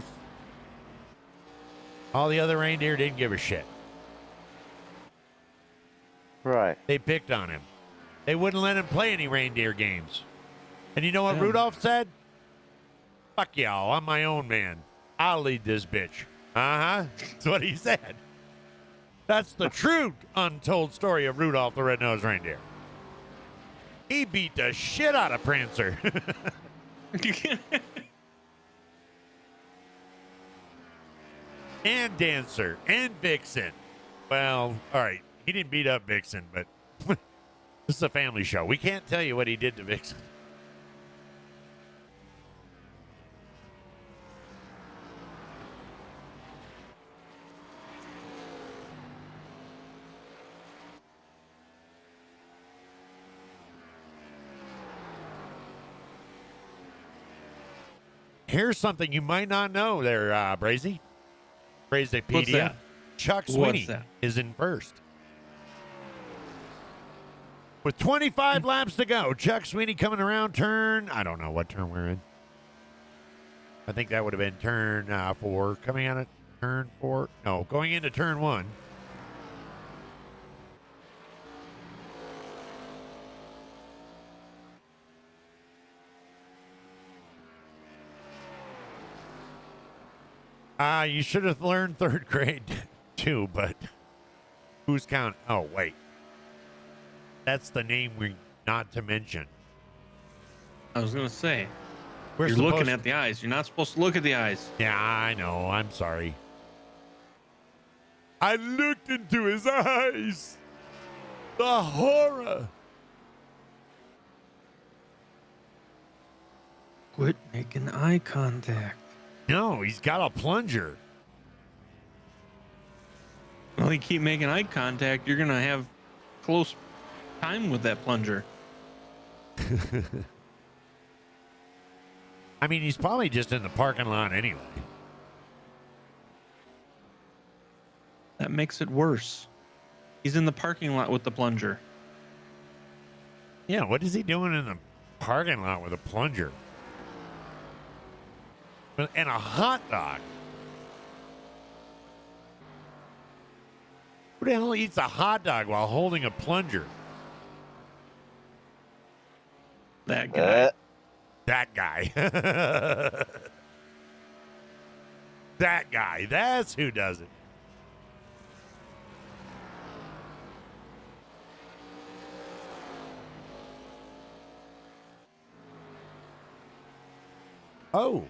All the other reindeer didn't give a shit. Right. They picked on him. They wouldn't let him play any reindeer games. And you know what Yeah. Rudolph said? Fuck y'all, I'm my own man. I'll lead this bitch. Uh-huh. That's what he said. That's the true untold story of Rudolph the Red-Nosed Reindeer. He beat the shit out of Prancer. And Dancer and Vixen. Well, all right. He didn't beat up Vixen, but this is a family show. We can't tell you what he did to Vixen. Here's something you might not know there, Brazy. Brazypedia. What's that? Chuck What's Sweeney that? is in first. With 25 laps to go, Chuck Sweeney coming around turn. I don't know what turn we're in. I think that would have been turn 4. Coming out of turn 4. No, going into turn 1. You should have learned 3rd grade too, but who's count? Oh, wait. That's the name we not to mention. I was gonna say. We're You're supposed- looking at the eyes. You're not supposed to look at the eyes. Yeah, I know. I'm sorry. I looked into his eyes. The horror. Quit making eye contact. No, he's got a plunger. Well, you keep making eye contact, you're gonna have close time with that plunger. I mean, he's probably just in the parking lot anyway. That makes it worse. He's in the parking lot with the plunger. Yeah, what is he doing in the parking lot with a plunger? And a hot dog. Who the hell eats a hot dog while holding a plunger? That guy. That guy. That guy. That's who does it. Oh.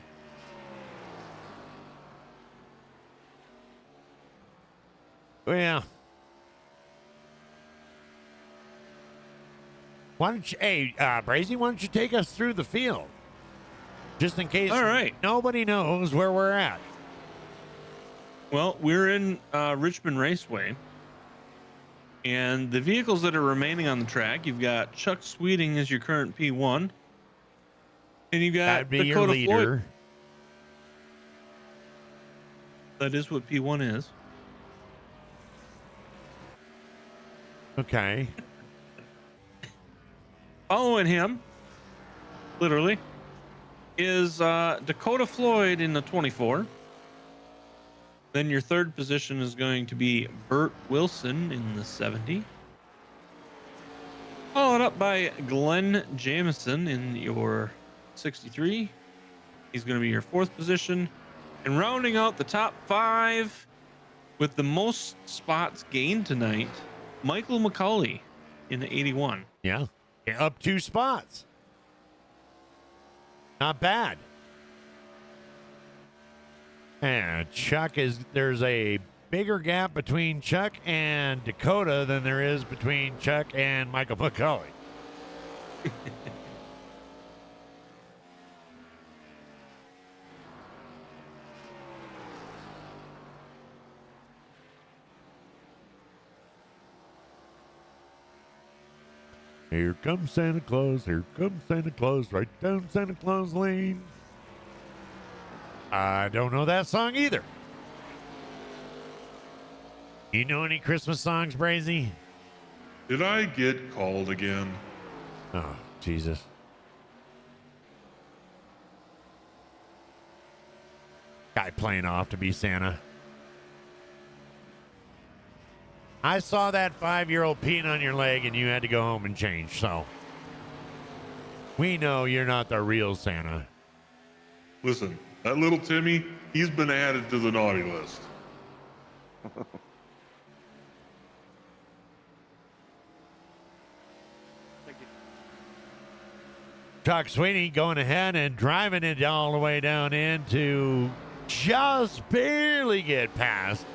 Well. Why don't you, hey, Brazy, why don't you take us through the field? Just in case All right. nobody knows where we're at. Well, we're in Richmond Raceway. And the vehicles that are remaining on the track, you've got Chuck Sweeting as your current P1. And you've got That'd be your Dakota leader. Floyd. That is what P1 is. Okay. Following him, literally, is Dakota Floyd in the 24. Then your third position is going to be Burt Wilson in the 70. Followed up by Glenn Jamison in your 63. He's going to be your fourth position. And rounding out the top 5 with the most spots gained tonight, Michael McCauley in the 81. Yeah. Up 2 spots. Not bad. And Chuck there's a bigger gap between Chuck and Dakota than there is between Chuck and Michael McCauley. Here comes Santa Claus, right down Santa Claus Lane. I don't know that song either. You know any Christmas songs, Brazy? Did I get called again? Oh, Jesus. Guy playing off to be Santa. I saw that 5-year-old peeing on your leg and you had to go home and change, so we know you're not the real Santa. Listen, that little Timmy, he's been added to the naughty list. Chuck Sweeney going ahead and driving it all the way down in to just barely get past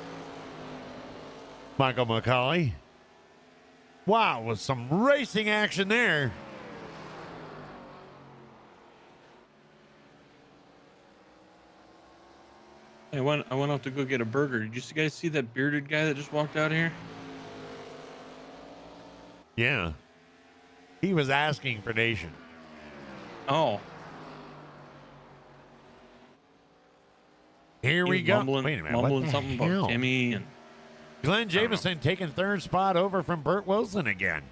Michael McCauley. Wow, with some racing action there. I went out to go get a burger. Did you guys see that bearded guy that just walked out of here? Yeah. He was asking for Nation. Oh. Here we go. Mumbling, Wait a minute. What mumbling the something hell? about Timmy and Glenn Jamison taking third spot over from Burt Wilson again.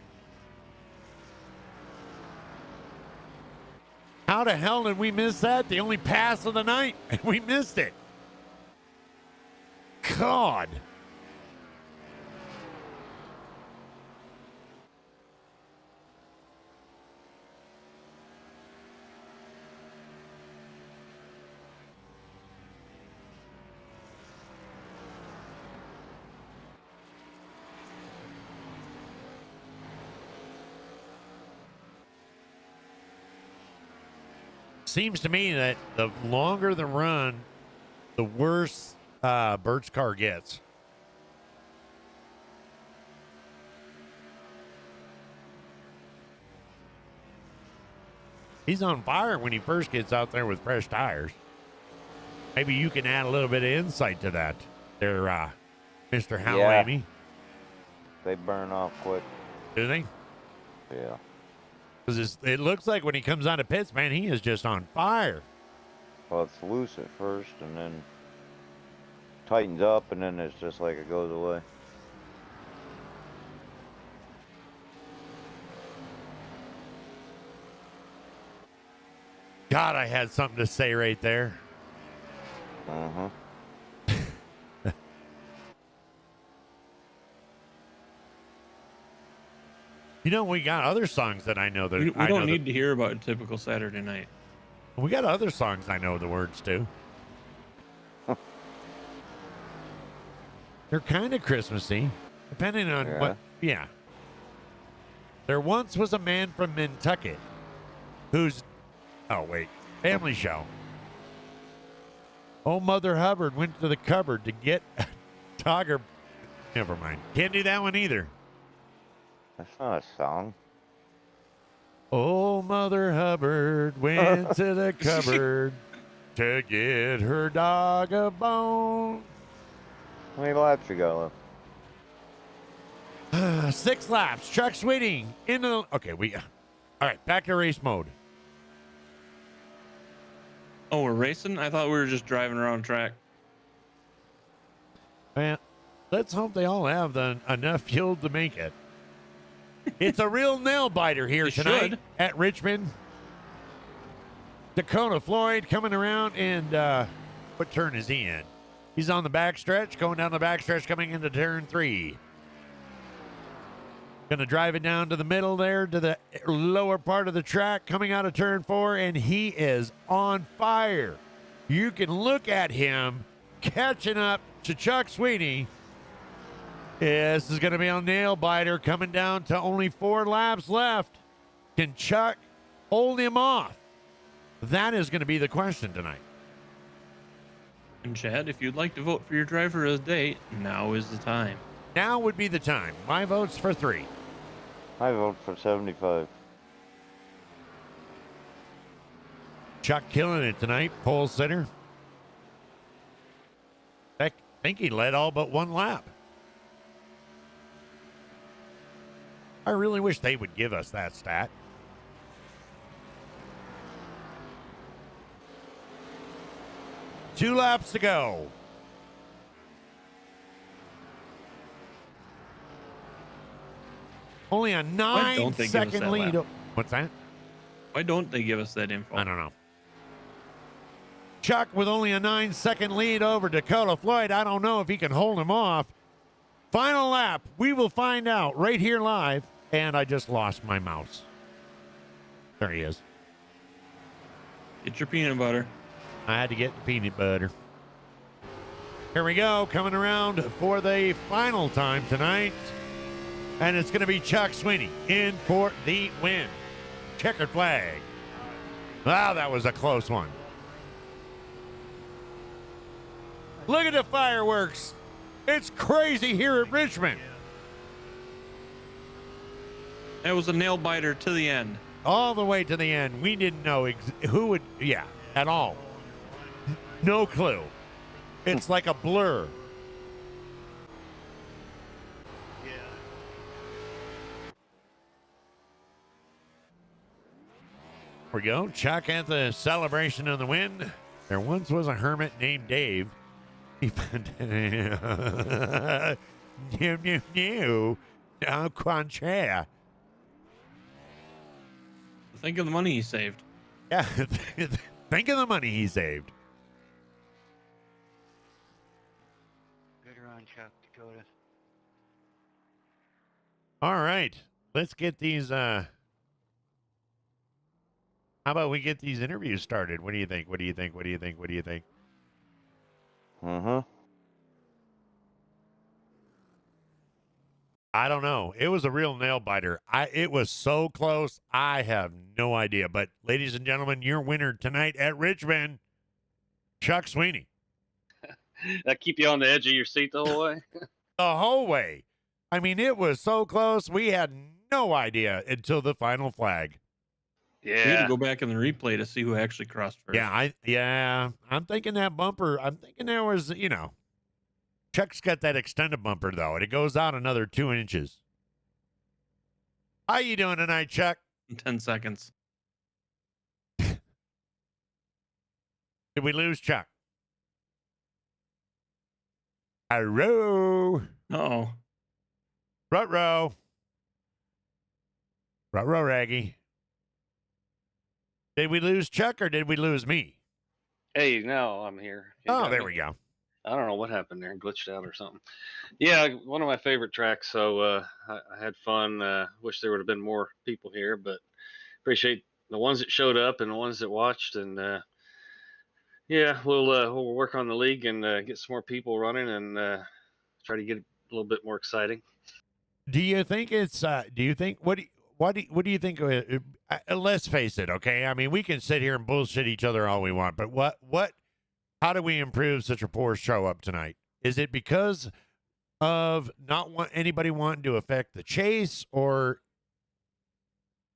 How the hell did we miss that? The only pass of the night, and we missed it. God. Seems to me that the longer the run, the worse Bert's car gets. He's on fire when he first gets out there with fresh tires. Maybe you can add a little bit of insight to that there, Mr. Howlamy. They burn off quick. Do they? Yeah. Because it looks like when he comes out of pits, man, he is just on fire. Well, it's loose at first and then tightens up and then it's just like it goes away. God, I had something to say right there. Uh-huh. You know, we got other songs that I know that we I don't know need to hear about a typical Saturday night. We got other songs I know the words to. They're kind of Christmassy, depending on what. Yeah. There once was a man from Nantucket who's. Oh, wait. Family show. Old Mother Hubbard went to the cupboard to get a Togger. Never mind. Can't do that one either. That's not a song. Oh, Mother Hubbard went to the cupboard to get her dog a bone. How many laps you got left? 6 laps. Chuck Sweeting into the. Okay, all right, back to race mode. Oh, we're racing? I thought we were just driving around track. Man, let's hope they all have enough fuel to make it. It's a real nail biter here They tonight should. at Richmond. Dakota Floyd coming around, and what turn is he in? He's on the backstretch, going down the backstretch, coming into turn 3. Going to drive it down to the middle there, to the lower part of the track, coming out of turn 4, and he is on fire. You can look at him catching up to Chuck Sweeney. This is going to be a nail biter coming down to only 4 laps left. Can Chuck hold him off? That is going to be the question tonight. And Chad, if you'd like to vote for your driver of the day, now is the time. Now would be the time. My vote's for 3. I vote for 75. Chuck killing it tonight, pole sitter. I think he led all but 1 lap. I really wish they would give us that stat. Two laps to go. Only a Why don't they give us 9-second that lead. lap? What's that? Why don't they give us that info? I don't know. Chuck with only a 9-second lead over Dakota Floyd. I don't know if he can hold him off. Final lap. We will find out right here live. And I just lost my mouse. There he is. Get your peanut butter. I had to get the peanut butter. Here we go, coming around for the final time tonight. And it's going to be Chuck Sweeney in for the win. Checkered flag. Wow, that was a close one. Look at the fireworks. It's crazy here at Richmond. That was a nail biter to the end. All the way to the end. We didn't know who would, at all. No clue. It's like a blur. Here we go. Chuck at the celebration of the win. There once was a hermit named Dave. He no, contraire. Think of the money he saved. Yeah, think of the money he saved. Good run, Chuck, Dakota. All right, let's get these. How about we get these interviews started? What do you think? What do you think? What do you think? What do you think? I don't know. It was a real nail biter. It was so close. I have no idea. But ladies and gentlemen, your winner tonight at Richmond, Chuck Sweeney. That keep you on the edge of your seat the whole way? The whole way. I mean, it was so close. We had no idea until the final flag. We had to go back in the replay to see who actually crossed first. I'm thinking that bumper. I'm thinking there was, Chuck's got that extended bumper though, and it goes out another 2 inches. How you doing tonight, Chuck? In 10 seconds. Did we lose Chuck? Hello. Uh-oh. Ruh-roh. Ruh-roh, Raggy. Did we lose Chuck or did we lose me? Hey, no, I'm here. You Oh, got there me? we go. I don't know what happened there. Glitched out or something. Yeah, one of my favorite tracks. So I had fun. Wish there would have been more people here, but appreciate the ones that showed up and the ones that watched. And we'll work on the league and get some more people running and try to get it a little bit more exciting. Do you think it's? What do you think? Let's face it, okay? I mean, we can sit here and bullshit each other all we want, but what? How do we improve such a poor show up tonight? Is it because of not anybody wanting to affect the chase, or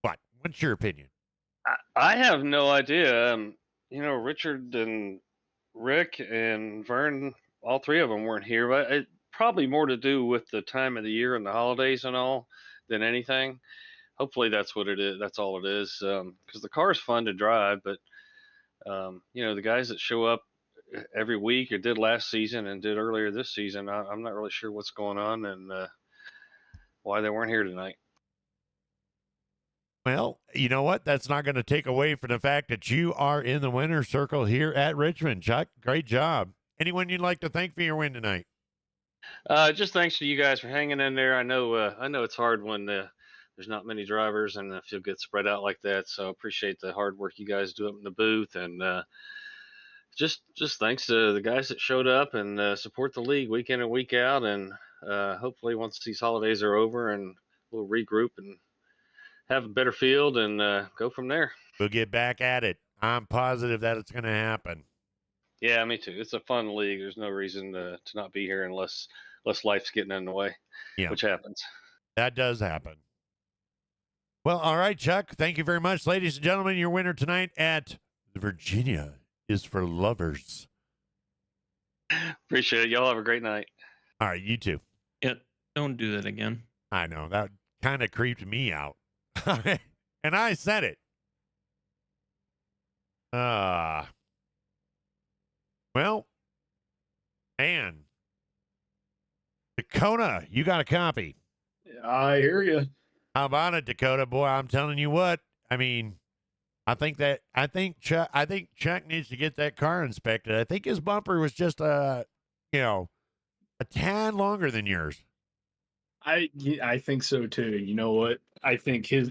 what? What's your opinion? I have no idea. Richard and Rick and Vern, all three of them weren't here, but it probably more to do with the time of the year and the holidays and all than anything. Hopefully that's what it is. That's all it is. Because the car is fun to drive, but the guys that show up every week or did last season and did earlier this season, I'm not really sure what's going on and why they weren't here tonight. Well, you know what? That's not going to take away from the fact that you are in the winner's circle here at Richmond. Chuck, great job. Anyone you'd like to thank for your win tonight? Just thanks to you guys for hanging in there. I know it's hard when there's not many drivers and if you'll get spread out like that. So I appreciate the hard work you guys do up in the booth, and just thanks to the guys that showed up and support the league week in and week out. And hopefully once these holidays are over, and we'll regroup and have a better field and go from there. We'll get back at it. I'm positive that it's going to happen. Yeah, me too. It's a fun league. There's no reason to not be here unless life's getting in the way, which happens. That does happen. Well, all right, Chuck. Thank you very much. Ladies and gentlemen, your winner tonight at Virginia is for lovers. Appreciate it. Y'all have a great night. All right, you too. Yeah, don't do that again. I know. That kind of creeped me out. And I said it. Well, man. Dakota, you got a copy. I hear you. How about it, Dakota? Boy, I'm telling you what. I mean, I think Chuck needs to get that car inspected. I think his bumper was just a tad longer than yours. I think so too. You know what? I think his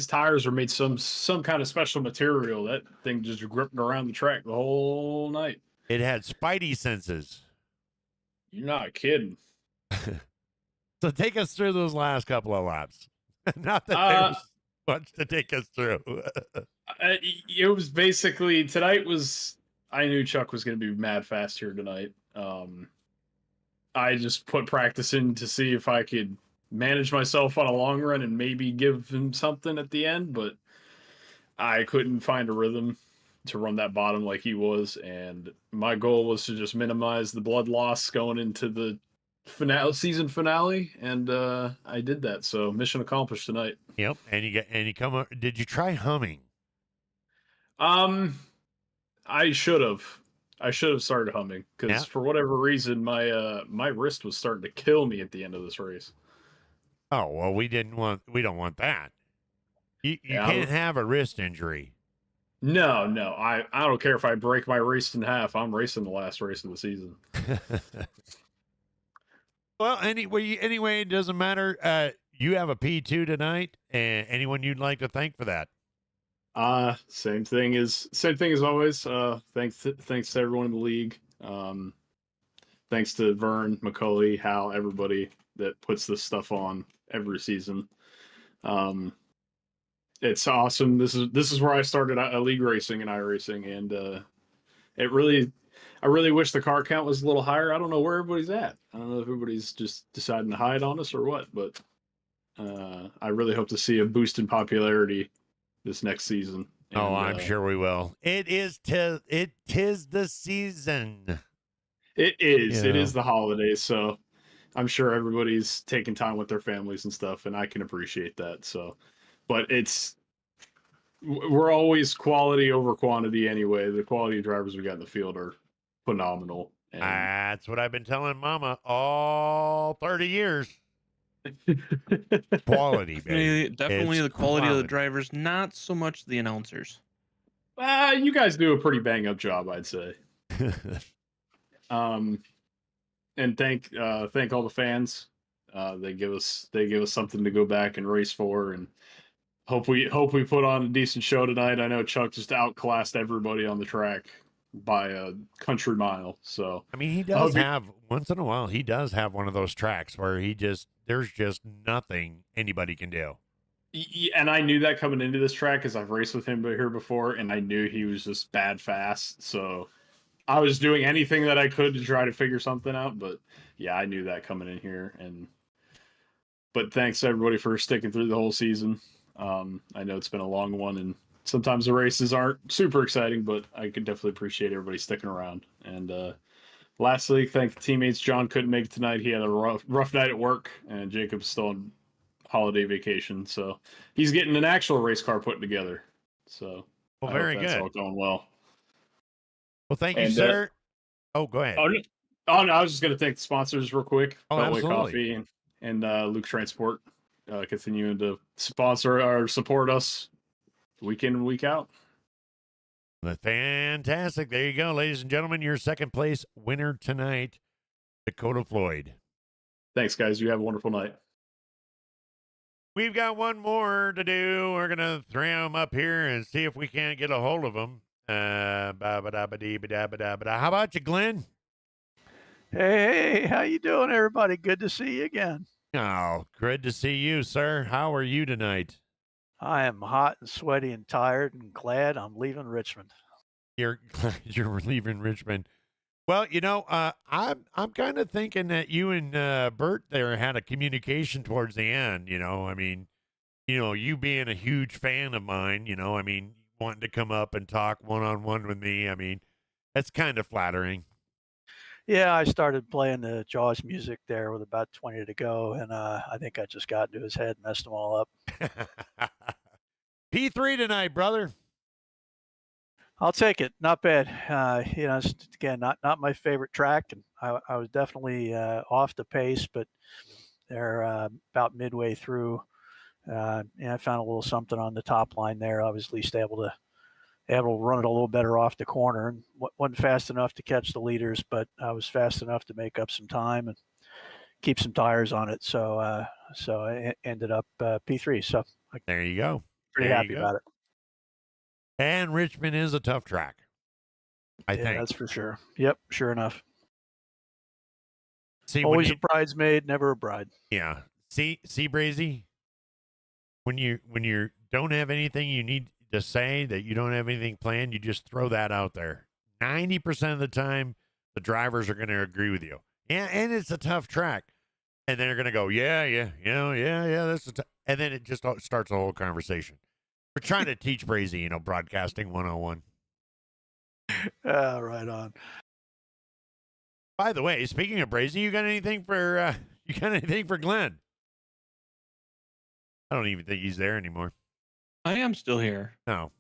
tires are made some kind of special material. That thing just gripping around the track the whole night. It had spidey senses. You're not kidding. So take us through those last couple of laps. Not that there's much to take us through. It was basically tonight was. I knew Chuck was going to be mad fast here tonight. I just put practice in to see if I could manage myself on a long run and maybe give him something at the end, but I couldn't find a rhythm to run that bottom like he was, and my goal was to just minimize the blood loss going into the season finale, and I did that. So mission accomplished tonight. Yep, and you come up. Did you try humming? I should have. Started humming because for whatever reason my wrist was starting to kill me at the end of this race. Oh well, we don't want that. You can't have a wrist injury. No, I don't care if I break my wrist in half. I'm racing the last race of the season. Well, anyway, it doesn't matter. You have a P2 tonight, and anyone you'd like to thank for that? Same thing as always. Thanks to everyone in the league. Thanks to Vern, McCully, Hal, everybody that puts this stuff on every season. It's awesome. This is where I started league racing and Iracing, and I really wish the car count was a little higher. I don't know where everybody's at. I don't know if everybody's just deciding to hide on us or what, but I really hope to see a boost in popularity this next season. And, I'm sure we will. It is the season. It is. It is the holidays, so I'm sure everybody's taking time with their families and stuff, and I can appreciate that. So, but we're always quality over quantity anyway. The quality of drivers we got in the field are phenomenal. And that's what I've been telling Mama all 30 years. Quality, baby. Definitely the quality of the drivers, not so much the announcers. You guys do a pretty bang up job, I'd say. And thank all the fans. They give us something to go back and race for, and hope we put on a decent show tonight. I know Chuck just outclassed everybody on the track by a country mile. So I mean, he does have once in a while. He does have one of those tracks where there's just nothing anybody can do. And I knew that coming into this track because I've raced with him here before, and I knew he was just bad fast. So I was doing anything that I could to try to figure something out. But yeah, I knew that coming in here. But thanks to everybody for sticking through the whole season. I know it's been a long one, and sometimes the races aren't super exciting, but I can definitely appreciate everybody sticking around. And lastly, thank the teammates. John couldn't make it tonight. He had a rough night at work, and Jacob's still on holiday vacation, so he's getting an actual race car put together. So Well, I very hope that's good. all going well. Well, thank you, And sir. Oh, go ahead. oh, no, I was just going to thank the sponsors real quick. Oh, Beltway absolutely. Coffee and Luke Transport continuing to sponsor or support us week in and week out. Fantastic. There you go, ladies and gentlemen. Your second place winner tonight, Dakota Floyd. Thanks, guys. You have a wonderful night. We've got one more to do. We're going to throw him up here and see if we can't get a hold of him. How about you, Glenn? Hey, how you doing, everybody? Good to see you again. Oh, good to see you, sir. How are you tonight? I am hot and sweaty and tired and glad I'm leaving Richmond. You're leaving Richmond. Well, I'm kind of thinking that you and Bert there had a communication towards the end. I mean, you being a huge fan of mine. Wanting to come up and talk one-on-one with me. I mean, that's kind of flattering. Yeah, I started playing the Jaws music there with about 20 to go, and I think I just got into his head, messed them all up. P3 tonight, brother. I'll take it. Not bad. Again, not my favorite track, and I was definitely off the pace, but they're about midway through. And I found a little something on the top line there. I was at least able to run it a little better off the corner, and wasn't fast enough to catch the leaders, but I was fast enough to make up some time and keep some tires on it. So I ended up P3. So there you go. Pretty happy about it. And Richmond is a tough track. I think that's for sure. Yep, sure enough. See, always a bridesmaid, never a bride. Yeah. See, Brazy. When you don't have anything you need to say, that you don't have anything planned, you just throw that out there. 90% of the time, the drivers are going to agree with you. Yeah, and it's a tough track. And then they're going to go, yeah, that's and then it just starts a whole conversation. We're trying to teach Brazy, broadcasting 101. Right on. By the way, speaking of Brazy, you got anything for Glenn? I don't even think he's there anymore. I am still here. No.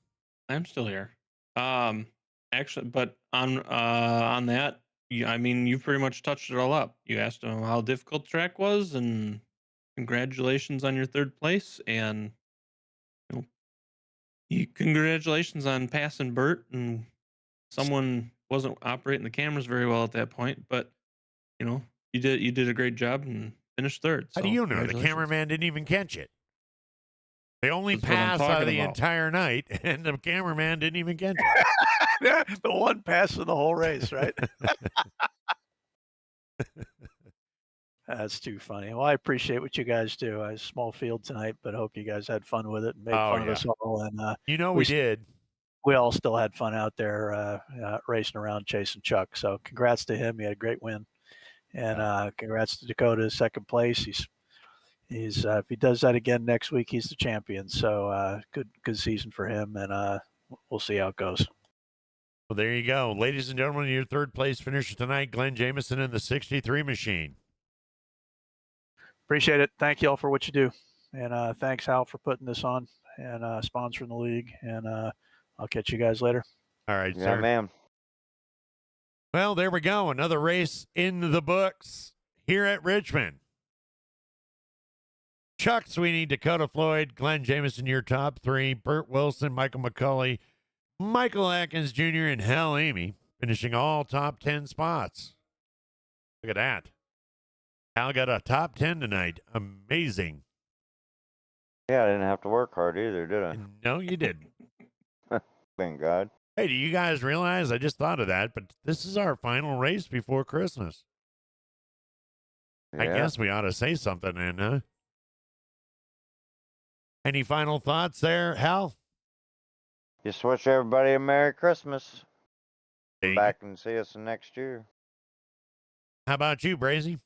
I'm still here. Actually, but on that, you've pretty much touched it all up. You asked him how difficult the track was, and congratulations on your third place, and congratulations on passing Bert. And someone wasn't operating the cameras very well at that point, but you did a great job and finished third. How do you know? The cameraman didn't even catch it. They only passed out of the entire night, and the cameraman didn't even catch it. The one pass in the whole race, right? That's too funny. Well, I appreciate what you guys do. I small field tonight, but hope you guys had fun with it and made fun of us all. And we did. We all still had fun out there racing around chasing Chuck. So congrats to him. He had a great win, and congrats to Dakota, second place. He's if he does that again next week, he's the champion. So good season for him, and we'll see how it goes. Well, there you go, ladies and gentlemen. Your third place finisher tonight, Glenn Jamieson in the 63 machine. Appreciate it. Thank you all for what you do, and thanks Hal for putting this on and sponsoring the league. And I'll catch you guys later. All right, Yeah, sir. ma'am. Well, there we go. Another race in the books here at Richmond. Chuck Sweeney, Dakota Floyd, Glenn Jamieson, your top three. Bert Wilson, Michael McCulley, Michael Atkins Jr., and Hal Amy finishing all top 10 spots. Look at that. Hal got a top 10 tonight. Amazing. Yeah, I didn't have to work hard either, did I? No, you didn't. Thank God. Hey, do you guys realize, I just thought of that, but this is our final race before Christmas. Yeah. I guess we ought to say something then, huh? Any final thoughts there, Hal? Just wish everybody a Merry Christmas. Come back and see us next year. How about you, Brazy?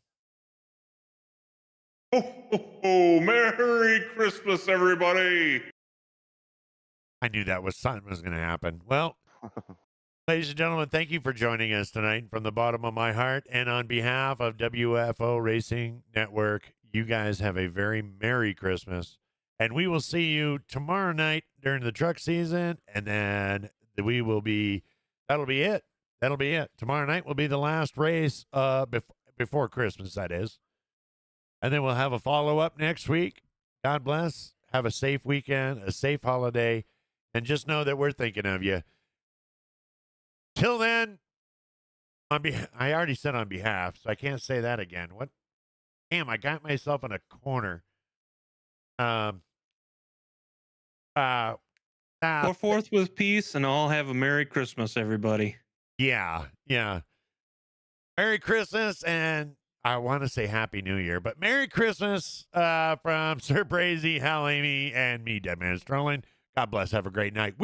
Oh, Merry Christmas, everybody. I knew that was something was going to happen. Well, ladies and gentlemen, thank you for joining us tonight from the bottom of my heart. And on behalf of WFO Racing Network, you guys have a very Merry Christmas. And we will see you tomorrow night during the truck season. And then that'll be it. That'll be it. Tomorrow night will be the last race before Christmas, that is. And then we'll have a follow-up next week. God bless. Have a safe weekend, a safe holiday. And just know that we're thinking of you. Till then, I already said on behalf, so I can't say that again. What? Damn, I got myself in a corner. Go forth with peace and all have a Merry Christmas, everybody. Yeah. Merry Christmas, and I want to say Happy New Year, but Merry Christmas from Sir Brazy, Hal Amy, and me, Deadman Sterling. God bless. Have a great night.